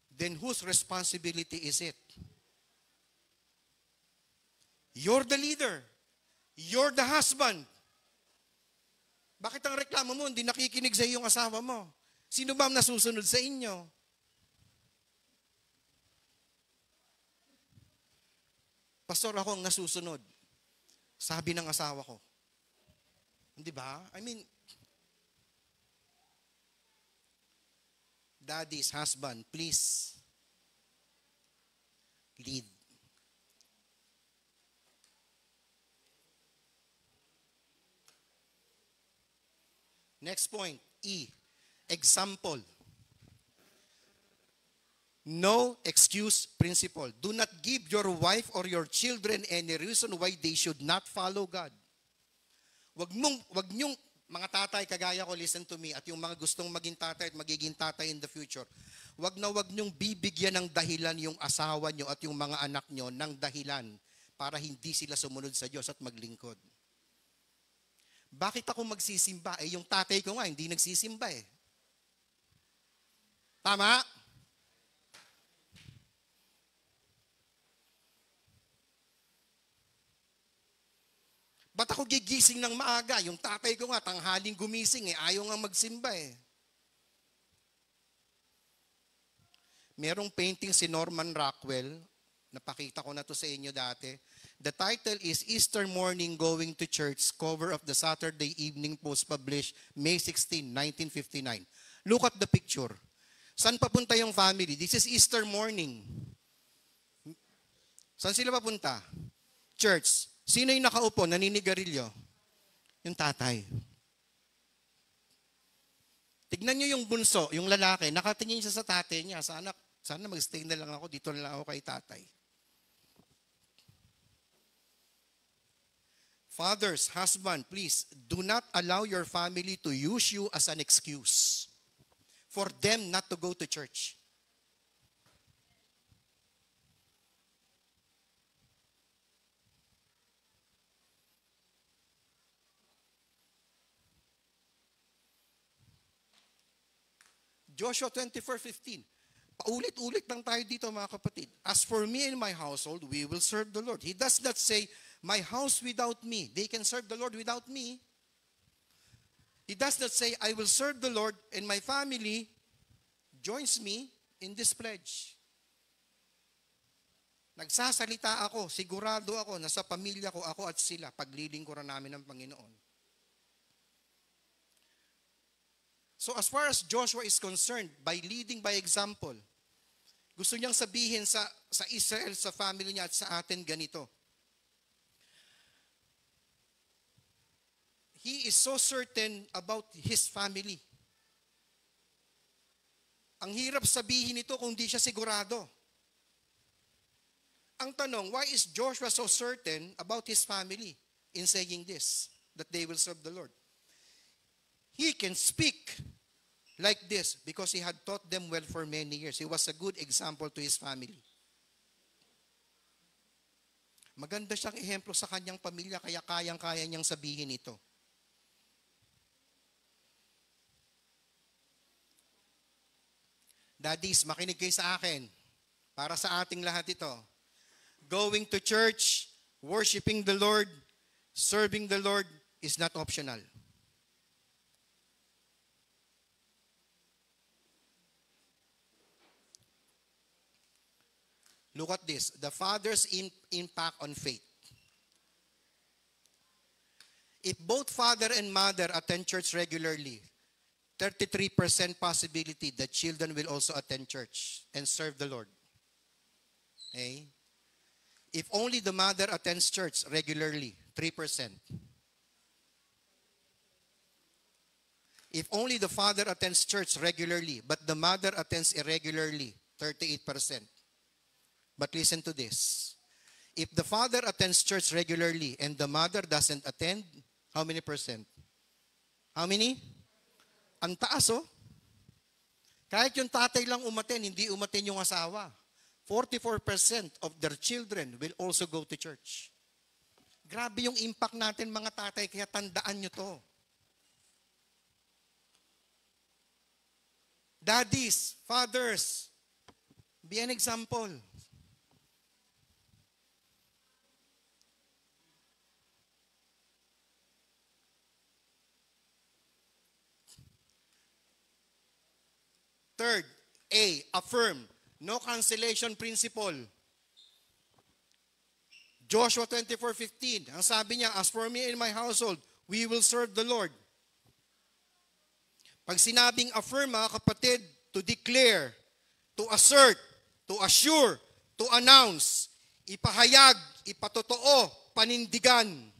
then whose responsibility is it? You're the leader. You're the husband. Bakit ang reklamo mo, hindi nakikinig sa iyong asawa mo? Sino ba ang nasusunod sa inyo? Pastor, ako ang nasusunod. Sabi ng asawa ko. Hindi ba? I mean, daddy's husband, please lead. Next point, E, example. No excuse principle. Do not give your wife or your children any reason why they should not follow God. Wag nyong, mga tatay, kagaya ko, listen to me, at yung mga gustong maging tatay at magiging tatay in the future, wag nyong bibigyan ng dahilan yung asawa nyo at yung mga anak nyo ng dahilan para hindi sila sumunod sa Diyos at maglingkod. Bakit ako magsisimba? Yung tatay ko nga, hindi nagsisimba eh. Tama? Ba't ako gigising ng maaga? Yung tatay ko nga, tanghaling gumising eh. Ayaw nga magsimba eh. Merong painting si Norman Rockwell. Napakita ko na to sa inyo dati. The title is Easter Morning Going to Church, cover of the Saturday Evening Post, published May 16, 1959. Look at the picture. Saan papunta yung family? This is Easter morning. Saan sila papunta? Church. Sino yung nakaupo, naninigarilyo? Yung tatay. Tignan nyo yung bunso, yung lalaki, nakatingin siya sa tatay niya. Sana mag-stay na lang ako, dito na lang ako kay tatay. Fathers, husband, please, do not allow your family to use you as an excuse for them not to go to church. Joshua 24:15. Paulit-ulit lang tayo dito mga kapatid. As for me and my household, we will serve the Lord. He does not say, my house without me. They can serve the Lord without me. He does not say, I will serve the Lord and my family joins me in this pledge. Nagsasalita ako, sigurado ako na sa pamilya ko, ako at sila, paglilingkuran namin ng Panginoon. So as far as Joshua is concerned, by leading by example, gusto niyang sabihin sa Israel, sa family niya at sa atin ganito. He is so certain about his family. Ang hirap sabihin ito kung di siya sigurado. Ang tanong, why is Joshua so certain about his family in saying this, that they will serve the Lord? He can speak like this because he had taught them well for many years. He was a good example to his family. Maganda siyang ehemplo sa kanyang pamilya, kaya kayang-kaya niyang sabihin ito. Daddies, makinig kayo sa akin. Para sa ating lahat ito. Going to church, worshiping the Lord, serving the Lord is not optional. Look at this. The father's impact on faith. If both father and mother attend church regularly, 33% possibility that children will also attend church and serve the Lord. Okay? If only the mother attends church regularly, 3%. If only the father attends church regularly, but the mother attends irregularly, 38%. But listen to this. If the father attends church regularly and the mother doesn't attend, how many percent? How many? Ang taas, oh. Kahit yung tatay lang umaten, hindi umaten yung asawa. 44% of their children will also go to church. Grabe yung impact natin mga tatay, kaya tandaan nyo to. Daddies, fathers, be an example. Third, A, affirm. No cancellation principle. Joshua 24:15. Ang sabi niya, as for me and my household, we will serve the Lord. Pag sinabing affirm, mga kapatid, to declare, to assert, to assure, to announce, ipahayag, ipatotoo, panindigan.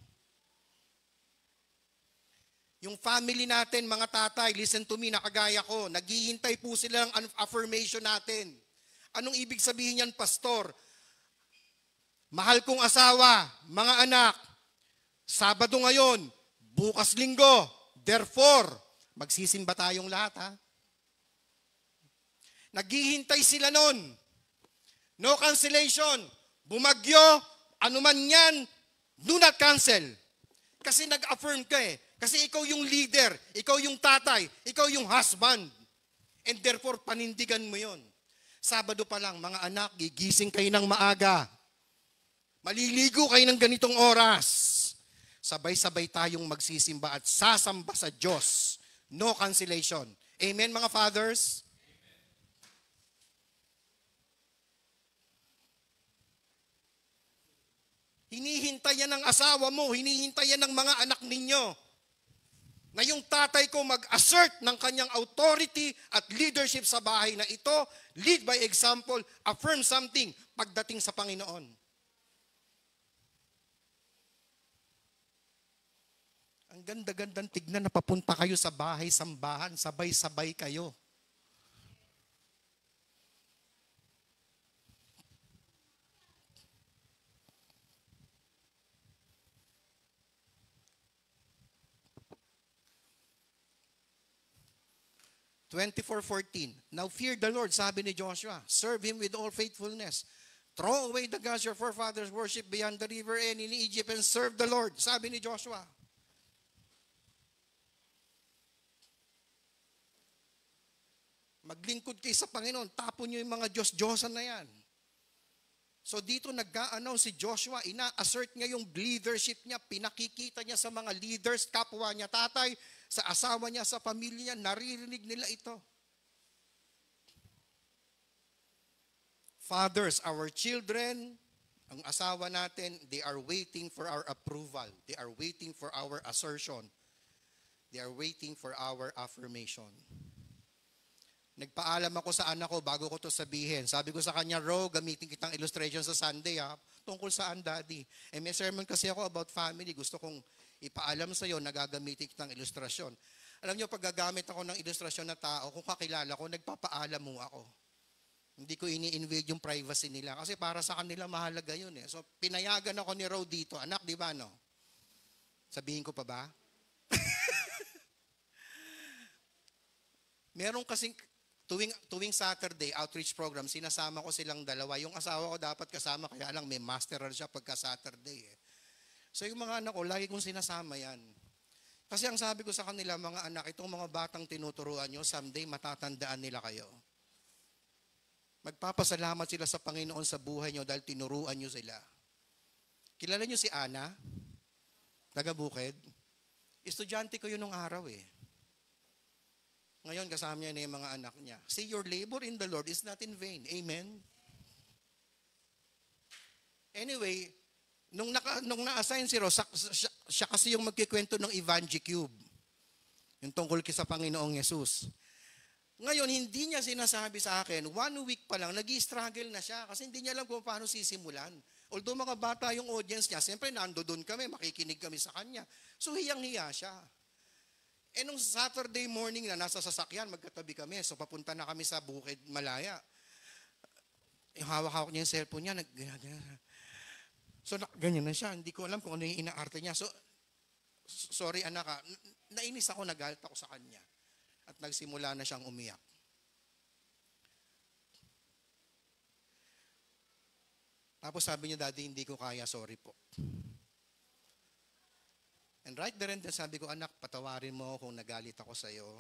Yung family natin, mga tatay, listen to me, nakagaya ko, naghihintay po sila ng affirmation natin. Anong ibig sabihin yan, pastor? Mahal kong asawa, mga anak, Sabado ngayon, bukas linggo, therefore, magsisimba tayong lahat, ha? Naghihintay sila nun. No cancellation. Bumagyo, anuman yan, do not cancel. Kasi nag-affirm ka eh. Kasi ikaw yung leader, ikaw yung tatay, ikaw yung husband. And therefore, panindigan mo yon. Sabado pa lang, mga anak, gigising kayo ng maaga. Maliligo kayo ng ganitong oras. Sabay-sabay tayong magsisimba at sasamba sa Diyos. No cancellation. Amen, mga fathers? Hinihintay yan ng asawa mo, hinihintay yan ng mga anak ninyo. Na yung tatay ko mag-assert ng kanyang authority at leadership sa bahay na ito, lead by example, affirm something pagdating sa Panginoon. Ang ganda-gandang tignan na papunta kayo sa bahay, sambahan, sabay-sabay kayo. (24:14) Now fear the Lord, sabi ni Joshua. Serve Him with all faithfulness. Throw away the gods your forefathers worship beyond the river and in Egypt and serve the Lord, sabi ni Joshua. Maglingkod kayo sa Panginoon, tapon nyo yung mga Diyos-Diyosan na yan. So dito nag-a-announce si Joshua, ina-assert niya yung leadership niya, pinakikita niya sa mga leaders, kapwa niya tatay, sa asawa niya, sa pamilya niya, naririnig nila ito. Fathers, our children, ang asawa natin, they are waiting for our approval. They are waiting for our assertion. They are waiting for our affirmation. Nagpaalam ako sa anak ko bago ko to sabihin. Sabi ko sa kanya, Ro, gamitin kitang illustration sa Sunday, ha? Tungkol saan, Daddy? May sermon kasi ako about family. Gusto kong ipaalam sa iyo na gagamitin kitang ilustrasyon. Alam niyo, pag gagamit ako ng ilustrasyon na tao, kung kakilala ko, nagpapaalam mo ako. Hindi ko ini-invade yung privacy nila. Kasi para sa kanila, mahalaga yun eh. So, pinayagan ako ni Ro dito. Anak, di ba, no? Sabihin ko pa ba? Meron kasing tuwing Saturday, outreach program, sinasama ko silang dalawa. Yung asawa ko dapat kasama, kaya lang may masteral siya pagka Saturday. Eh. So yung mga anak ko, lagi kong sinasama yan. Kasi ang sabi ko sa kanila, mga anak, itong mga batang tinuturuan nyo, someday matatandaan nila kayo. Magpapasalamat sila sa Panginoon sa buhay nyo dahil tinuruan nyo sila. Kilala nyo si Ana? Taga-Bukid? Estudyante ko yun nung araw eh. Ngayon, kasama niya na yung mga anak niya. See, your labor in the Lord is not in vain. Amen? Anyway, nung na-assign si Rose, siya kasi yung magkikwento ng Evangel Cube. Yung tungkol sa Panginoong Yesus. Ngayon, hindi niya sinasabi sa akin, 1 week pa lang, nag-i-struggle na siya kasi hindi niya alam kung paano sisimulan. Although mga bata yung audience niya, siyempre nando doon kami, makikinig kami sa kanya. So, hiyang-hiya siya. Nung Saturday morning na nasa sasakyan, magkatabi kami. So papunta na kami sa Bukid, Malaya. Yung hawak-hawak niya yung cellphone niya, so ganyan na siya. Hindi ko alam kung ano yung inaarte niya. So, sorry anak ha, nainis ako, nagalit ako sa kanya. At nagsimula na siyang umiyak. Tapos sabi niya, Daddy, hindi ko kaya, sorry po. And right there and then, sabi ko, anak, patawarin mo kung nagalit ako sa iyo.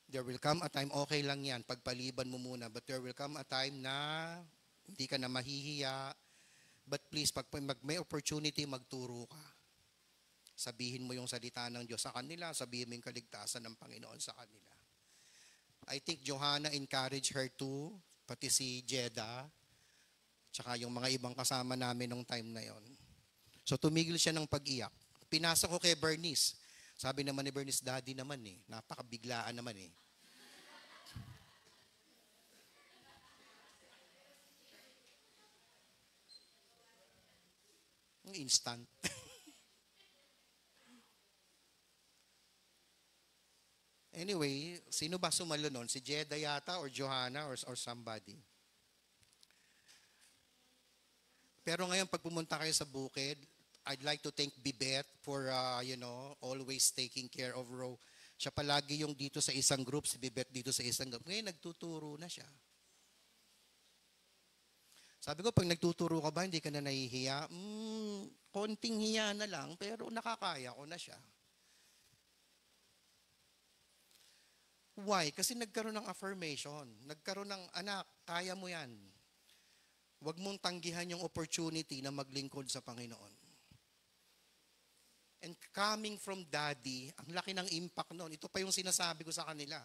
There will come a time, okay lang yan, pagpaliban mo muna, but there will come a time na hindi ka na mahihiya. But please, pag may opportunity, magturo ka. Sabihin mo yung salita ng Diyos sa kanila, sabihin mo yung kaligtasan ng Panginoon sa kanila. I think Johanna encouraged her too, pati si Jeda, tsaka yung mga ibang kasama namin nung time na yon. So tumigil siya ng pag-iyak. Pinasa ko kay Bernice. Sabi naman ni Bernice, Daddy naman eh. Napakabiglaan naman eh. Instant. Anyway, sino ba sumalo nun? Si Jeda yata or Johanna or somebody? Pero ngayon, pag pumunta kayo sa bukid, I'd like to thank Bibet for, always taking care of Ro. Siya palagi yung dito sa isang group, si Bibet dito sa isang group. Ngayon, nagtuturo na siya. Sabi ko, pag nagtuturo ka ba, hindi ka na nahihiya? Konting hiya na lang, pero nakakaya ko na siya. Why? Kasi nagkaroon ng affirmation. Nagkaroon ng, anak, kaya mo yan. Huwag mong tanggihan yung opportunity na maglingkod sa Panginoon. And coming from daddy, ang laki ng impact noon. Ito pa yung sinasabi ko sa kanila.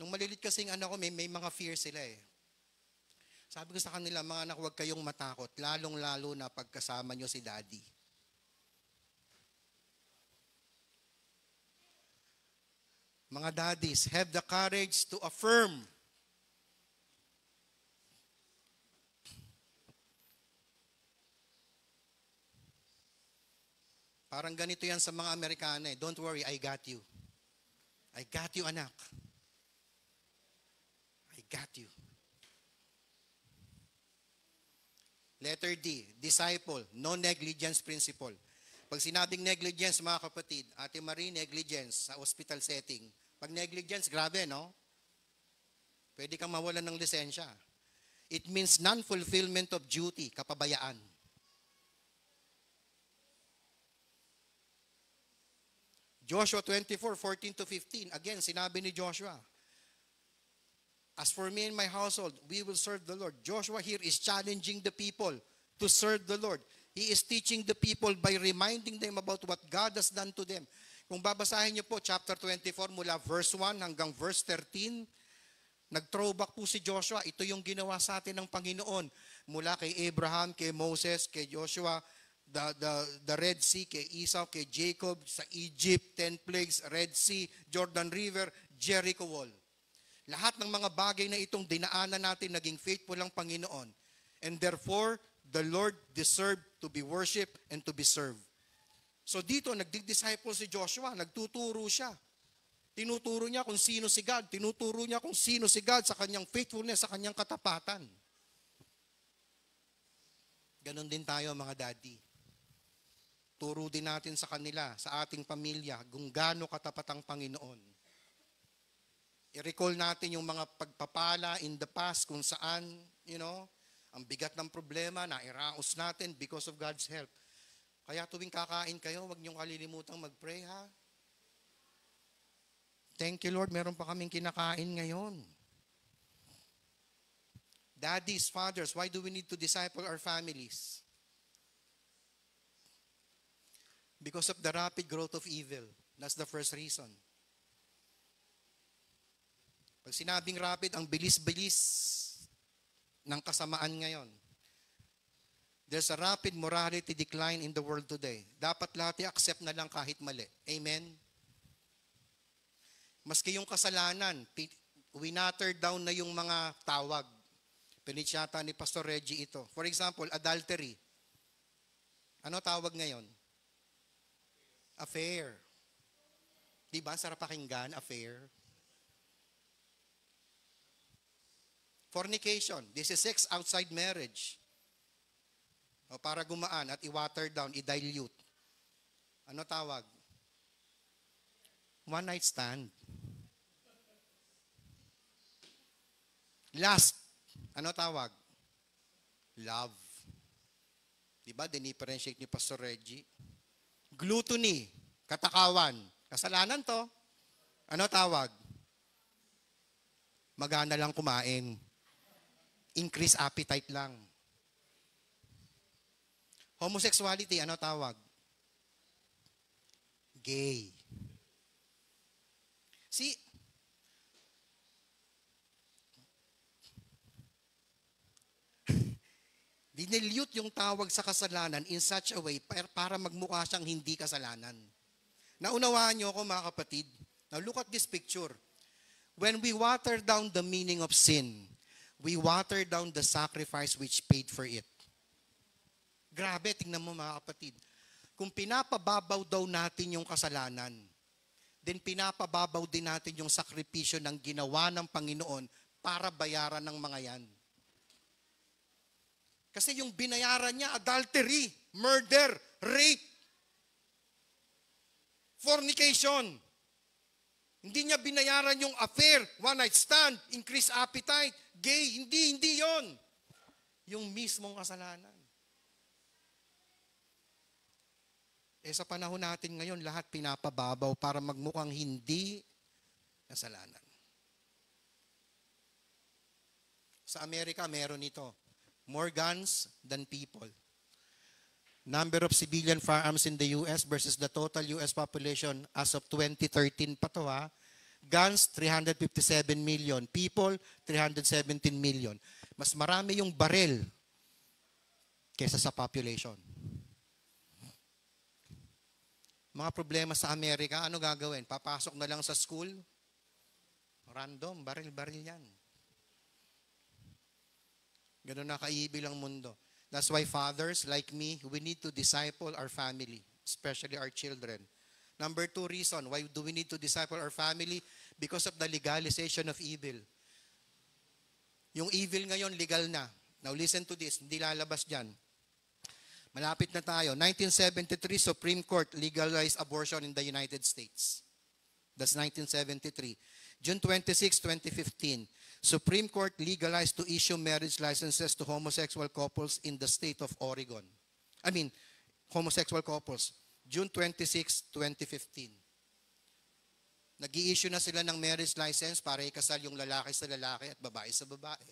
Nung malilit kasing anak ko, may mga fear sila eh. Sabi ko sa kanila, mga anak, huwag kayong matakot, lalong-lalo na pagkasama nyo si daddy. Mga daddies, have the courage to affirm. Parang ganito yan sa mga Amerikano eh. Don't worry, I got you. I got you, anak. I got you. Letter D, disciple, no negligence principle. Pag sinabing negligence, mga kapatid, Ate Marie, negligence sa hospital setting. Pag negligence, grabe, no? Pwede kang mawalan ng lisensya. It means non-fulfillment of duty, kapabayaan. Joshua 24:14-15, again, sinabi ni Joshua, as for me and my household, we will serve the Lord. Joshua here is challenging the people to serve the Lord. He is teaching the people by reminding them about what God has done to them. Kung babasahin niyo po, chapter 24, mula verse 1 hanggang verse 13, nag-throwback po si Joshua. Ito yung ginawa sa atin ng Panginoon. Mula kay Abraham, kay Moses, kay Joshua, the Red Sea, kay Esau, kay Jacob, sa Egypt, 10 plagues, Red Sea, Jordan River, Jericho Wall. Lahat ng mga bagay na itong dinaanan natin, naging faithful ang Panginoon. And therefore, the Lord deserved to be worshipped and to be served. So dito, nagdi-disciple si Joshua, nagtuturo siya. Tinuturo niya kung sino si God. Tinuturo niya kung sino si God sa kanyang faithfulness, sa kanyang katapatan. Ganon din tayo, mga daddy. Turo din natin sa kanila, sa ating pamilya, kung gaano katapat ang Panginoon. I-recall natin yung mga pagpapala in the past kung saan, ang bigat ng problema na iraos natin because of God's help. Kaya tuwing kakain kayo, huwag niyong kalilimutang mag-pray, ha? Thank you, Lord, meron pa kaming kinakain ngayon. Daddies, fathers, why do we need to disciple our families? Because of the rapid growth of evil. That's the first reason. Pag sinabing rapid, ang bilis-bilis ng kasamaan ngayon. There's a rapid morality decline in the world today. Dapat lahat i-accept na lang kahit mali. Amen? Maski yung kasalanan, winater down na yung mga tawag. Pinityata ni Pastor Reggie ito. For example, adultery. Ano tawag ngayon? Affair. Diba? Sarap pakinggan, affair. Fornication. This is sex outside marriage. O para gumaan at i-water down, i-dilute. Ano tawag? One night stand. Lust. Ano tawag? Love. Diba? Dinifferentiate ni Pastor Reggie. Gluttony. Katakawan. Kasalanan to. Ano tawag? Magana lang kumain. Increase appetite lang. Homosexuality, ano tawag? Gay. See, dinilute yung tawag sa kasalanan in such a way para magmukha siyang hindi kasalanan. Naunawaan niyo ako, mga kapatid. Now look at this picture. When we water down the meaning of sin, we water down the sacrifice which paid for it. Grabe, tingnan mo, mga kapatid. Kung pinapababaw daw natin yung kasalanan, then pinapababaw din natin yung sakripisyo ng ginawa ng Panginoon para bayaran ng mga yan. Kasi yung binayaran niya, adultery, murder, rape, fornication. Hindi niya binayaran yung affair, one night stand, increased appetite, gay. Hindi yon. Yung mismong kasalanan. Sa panahon natin ngayon, lahat pinapababaw para magmukhang hindi kasalanan. Sa Amerika, meron ito. More guns than people. Number of civilian firearms in the US versus the total US population as of 2013 pa to ha. Guns, 357 million. People, 317 million. Mas marami yung baril kesa sa population. Mga problema sa Amerika, ano gagawin? Papasok na lang sa school? Random, baril-baril yan. Ganun na kaibil ang mundo. That's why fathers like me, we need to disciple our family, especially our children. Number 2 reason, why do we need to disciple our family? Because of the legalization of evil. Yung evil ngayon, legal na. Now listen to this, hindi lalabas dyan. Malapit na tayo. 1973, Supreme Court legalized abortion in the United States. That's 1973. June 26, 2015. Supreme Court legalized to issue marriage licenses to homosexual couples in the state of Oregon. Homosexual couples. June 26, 2015. Nag-i-issue na sila ng marriage license para ikasal yung lalaki sa lalaki at babae sa babae.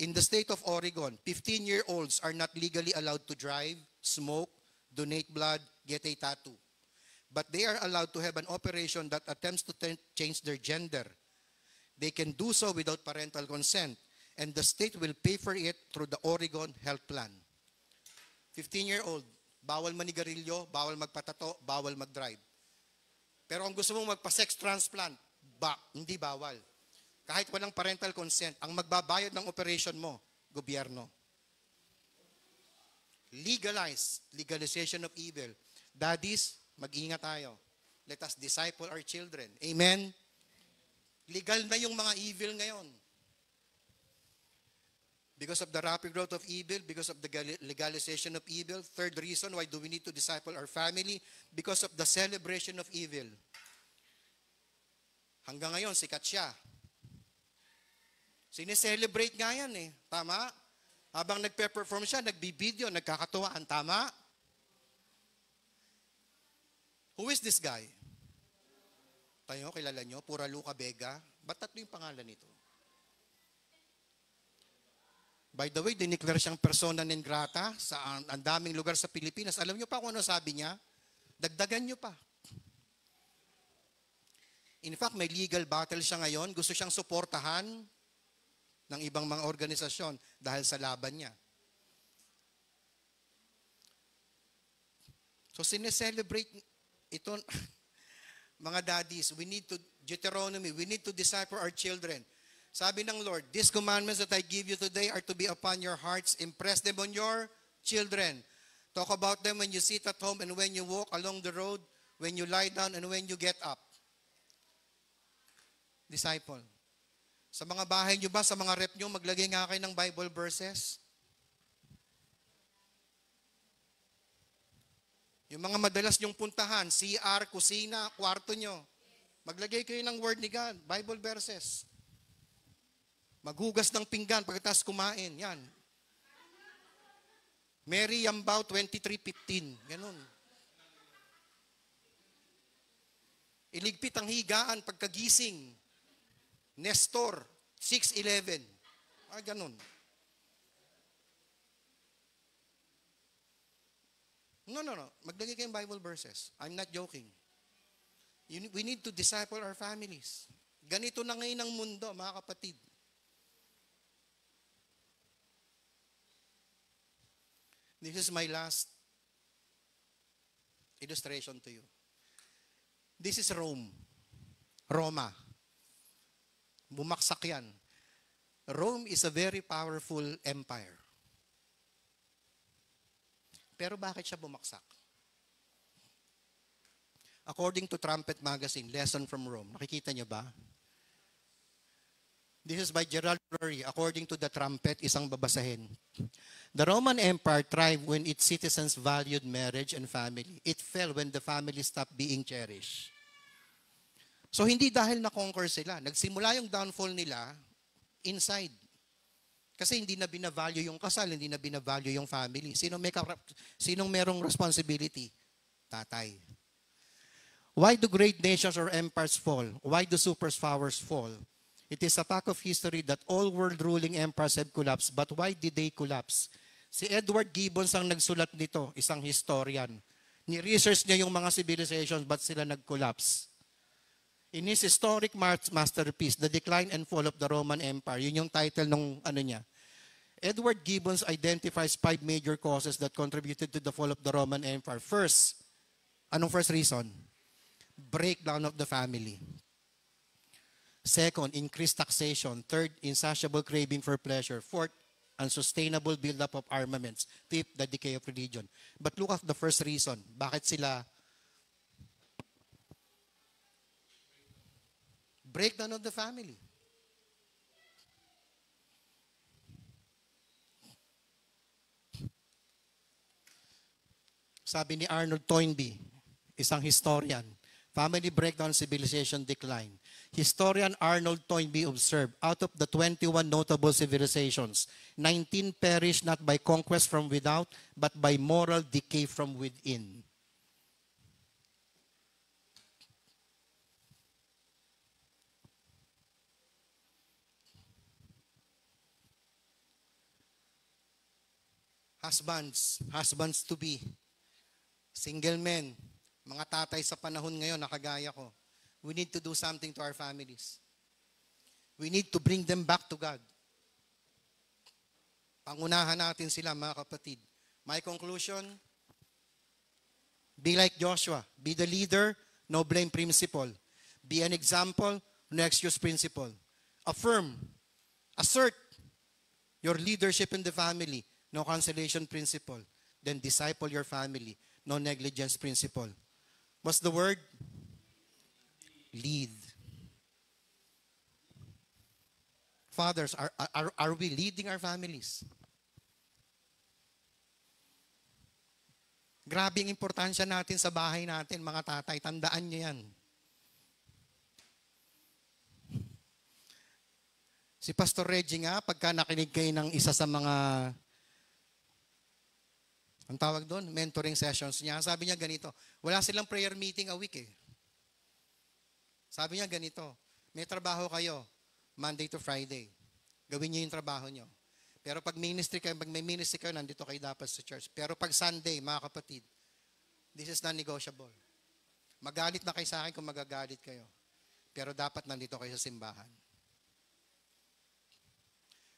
In the state of Oregon, 15-year-olds are not legally allowed to drive, smoke, donate blood, get a tattoo. But they are allowed to have an operation that attempts to change their gender. They can do so without parental consent, and the state will pay for it through the Oregon Health Plan. 15-year-old, bawal manigarilyo, bawal magpatato, bawal mag-drive. Pero kung gusto mong magpa-sex transplant, hindi bawal. Kahit walang parental consent, ang magbabayad ng operation mo, gobyerno. Legalization of evil. Daddies, mag-ingat tayo. Let us disciple our children. Amen? Legal na yung mga evil ngayon. Because of the rapid growth of evil, because of the legalization of evil. Third reason, why do we need to disciple our family? Because of the celebration of evil. Hanggang ngayon, sikat siya. Sineselebrate nga yan eh. Tama? Habang nagpe-perform siya, nagbibideo, nagkakatuwaan. Tama? Who is this guy? Tayo, kilala nyo? Pura Luca Vega. Ba't tatlo yung pangalan nito? By the way, dineclare siyang persona non grata sa ang daming lugar sa Pilipinas. Alam nyo pa kung ano sabi niya? Dagdagan nyo pa. In fact, may legal battle siya ngayon. Gusto siyang suportahan ng ibang mga organisasyon dahil sa laban niya. So, sineselebrate ito, mga daddies, we need to, Deuteronomy, we need to disciple our children. Sabi ng Lord, these commandments that I give you today are to be upon your hearts. Impress them on your children. Talk about them when you sit at home and when you walk along the road, when you lie down and when you get up. Disciple. Sa mga bahay nyo ba, sa mga rep nyo, maglagay nga kayo ng Bible verses? Yung mga madalas nyong puntahan, CR, kusina, kwarto nyo, maglagay kayo ng word ni God, Bible verses. Maghugas ng pinggan pagkatapos kumain, yan. Mary Yambao 23:15, ganun. Iligpit ang higaan pagkagising. Nestor 6:11. Ganun. No. Maglagay kayong Bible verses. I'm not joking. We need to disciple our families. Ganito na ngayon ang mundo, mga kapatid. This is my last illustration to you. This is Rome. Roma. Bumaksak yan. Rome is a very powerful empire. Pero bakit siya bumaksak? According to Trumpet Magazine, Lesson from Rome, nakikita niyo ba? This is by Gerald Fleury, according to the Trumpet, isang babasahin. The Roman Empire thrived when its citizens valued marriage and family. It fell when the family stopped being cherished. So hindi dahil na-conquer sila. Nagsimula yung downfall nila inside. Kasi hindi na binavalue yung kasal, hindi na binavalue yung family. Sinong merong responsibility? Tatay. Why do great nations or empires fall? Why do superpowers fall? It is a fact of history that all world-ruling empires have collapsed. But why did they collapse? Si Edward Gibbons ang nagsulat nito, isang historian. Ni-research niya yung mga civilizations, ba't sila nag-collapse? In his historic masterpiece, The Decline and Fall of the Roman Empire, yun yung title nung niya. Edward Gibbons identifies 5 major causes that contributed to the fall of the Roman Empire. First, anong first reason? Breakdown of the family. Second, increased taxation. Third, insatiable craving for pleasure. Fourth, unsustainable buildup of armaments. Fifth, the decay of religion. But look at the first reason. Bakit sila breakdown of the family? Sabi ni Arnold Toynbee, isang historian, family breakdown, civilization decline. Historian Arnold Toynbee observed, out of the 21 notable civilizations, 19 perished not by conquest from without, but by moral decay from within. Husbands to be, single men, mga tatay sa panahon ngayon, nakagaya ko, we need to do something to our families. We need to bring them back to God. Pangunahan natin sila, mga kapatid. My conclusion, be like Joshua. Be the leader, no blame principle. Be an example, no excuse principle. Affirm, assert your leadership in the family, no cancellation principle. Then disciple your family, no negligence principle. What's the word? Lead. Fathers, are we leading our families? Grabe ang importansya natin sa bahay natin, mga tatay. Tandaan niyo yan. Si Pastor Reggie nga, pagka nakinig kayo ng isa sa mga, ang tawag doon, mentoring sessions niya, sabi niya ganito, wala silang prayer meeting a week eh. Sabi niya ganito, may trabaho kayo, Monday to Friday. Gawin niyo yung trabaho niyo. Pero pag may ministry kayo, nandito kayo dapat sa church. Pero pag Sunday, mga kapatid, this is non-negotiable. Magalit na kayo sa akin kung magagalit kayo. Pero dapat nandito kayo sa simbahan.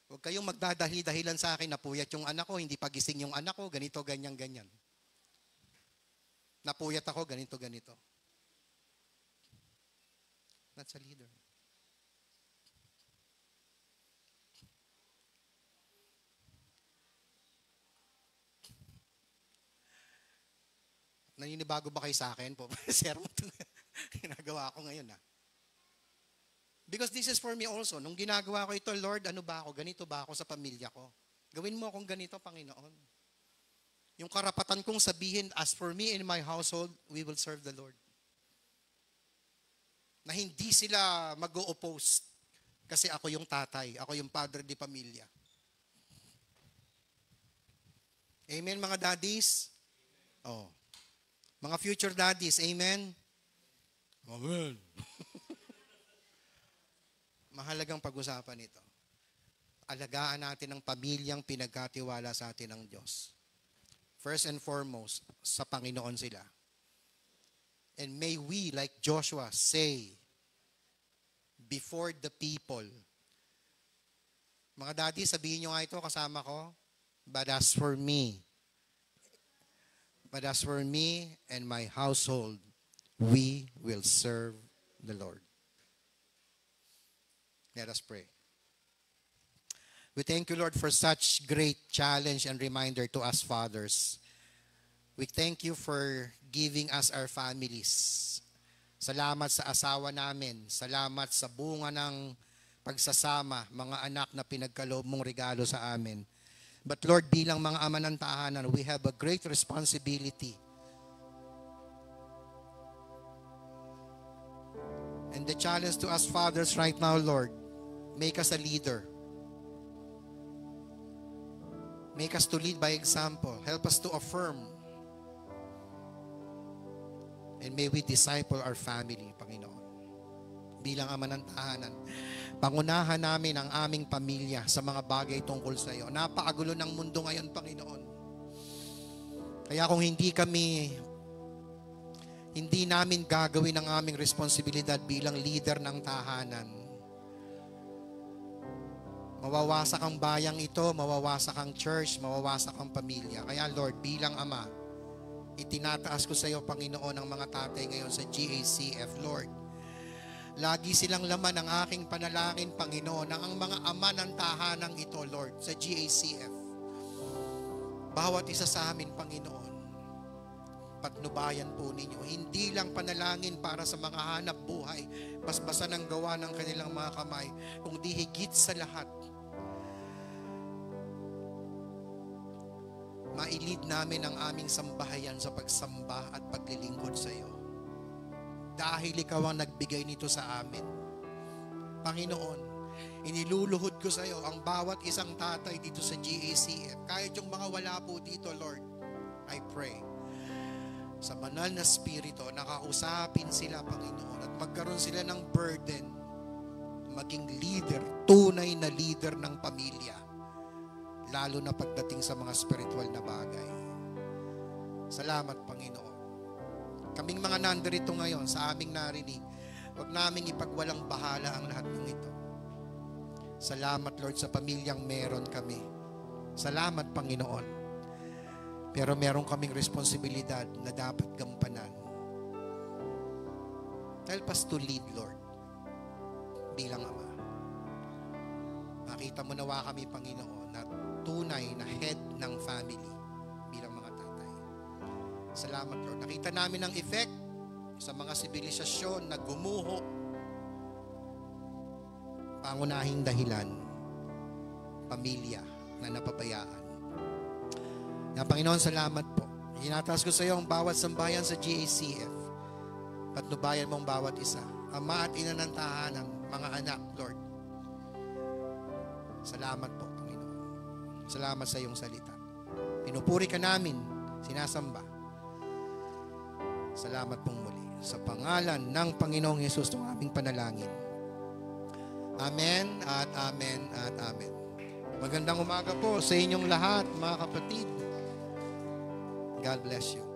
Huwag kayong magdadahi-dahilan sa akin, napuyat yung anak ko, hindi pagising yung anak ko, ganito, ganyan, ganyan. Napuyat ako, ganito, ganito. That's a leader. Naninibago ba kayo sa akin po? Sermon ginagawa ko ngayon. Because this is for me also. Nung ginagawa ko ito, Lord, ano ba ako? Ganito ba ako sa pamilya ko? Gawin mo akong ganito, Panginoon. Yung karapatan kong sabihin, as for me and my household, we will serve the Lord. Na hindi sila mag-o-oppose kasi ako yung tatay, ako yung padre di pamilya. Amen, mga daddies? Oh. Mga future daddies, amen? Amen. Mahalagang pag-usapan ito. Alagaan natin ang pamilyang pinagkatiwala sa atin ng Diyos. First and foremost, sa Panginoon sila. And may we, like Joshua, say before the people, mga daddy, sabihin nyo nga ito, kasama ko, but as for me and my household, we will serve the Lord. Let us pray. We thank you, Lord, for such great challenge and reminder to us fathers. We thank you for giving us our families. Salamat sa asawa namin. Salamat sa bunga ng pagsasama, mga anak na pinagkaloob mong regalo sa amin. But Lord, bilang mga ama ng tahanan, we have a great responsibility. And the challenge to us fathers right now, Lord, make us a leader. Make us to lead by example. Help us to affirm. And may we disciple our family, Panginoon. Bilang ama ng tahanan, pangunahan namin ang aming pamilya sa mga bagay tungkol sa iyo. Napakagulo ng mundo ngayon, Panginoon. Kaya kung hindi namin gagawin ang aming responsibilidad bilang leader ng tahanan, mawawasak ang bayang ito, mawawasak ang church, mawawasak ang pamilya. Kaya Lord, bilang ama, itinataas ko sa iyo, Panginoon, ang mga tatay ngayon sa GACF, Lord. Lagi silang laman ng aking panalangin, Panginoon, na ang mga ama ng tahanang ito, Lord, sa GACF. Bawat isa sa amin, Panginoon, patnubayan po ninyo. Hindi lang panalangin para sa mga hanap buhay, basbasa ng gawa ng kanilang mga kamay, kundi higit sa lahat, mailid namin ang aming sambahayan sa pagsamba at paglilingkod sa iyo. Dahil ikaw ang nagbigay nito sa amin. Panginoon, iniluluhod ko sa iyo ang bawat isang tatay dito sa GACF. Kahit yung mga wala po dito, Lord, I pray, sa banal na spirito, nakausapin sila, Panginoon, at magkaroon sila ng burden, maging leader, tunay na leader ng pamilya, lalo na pagdating sa mga spiritual na bagay. Salamat, Panginoon. Kaming mga nandirito ngayon sa aming narinig, huwag naming ipagwalang bahala ang lahat ng ito. Salamat, Lord, sa pamilyang meron kami. Salamat, Panginoon. Pero meron kaming responsibilidad na dapat gampanan. Help us to lead, Lord, bilang ama. Makita mo nawa kami, Panginoon, na tunay na head ng family bilang mga tatay. Salamat, Lord. Nakita namin ang effect sa mga sibilisasyon na gumuho. Pangunahing dahilan, pamilya na napabayaan. Na Panginoon, salamat po. Hinataas ko sa iyo ang bawat sambayan sa GACF. Patnubayan mong bawat isa. Ama at ina ng tahanan, mga anak, Lord. Salamat po, Panginoon. Salamat sa iyong salita. Pinupuri ka namin, sinasamba. Salamat pong muli. Sa pangalan ng Panginoong Yesus, itong aming panalangin. Amen at amen at amen. Magandang umaga po sa inyong lahat, mga kapatid. God bless you.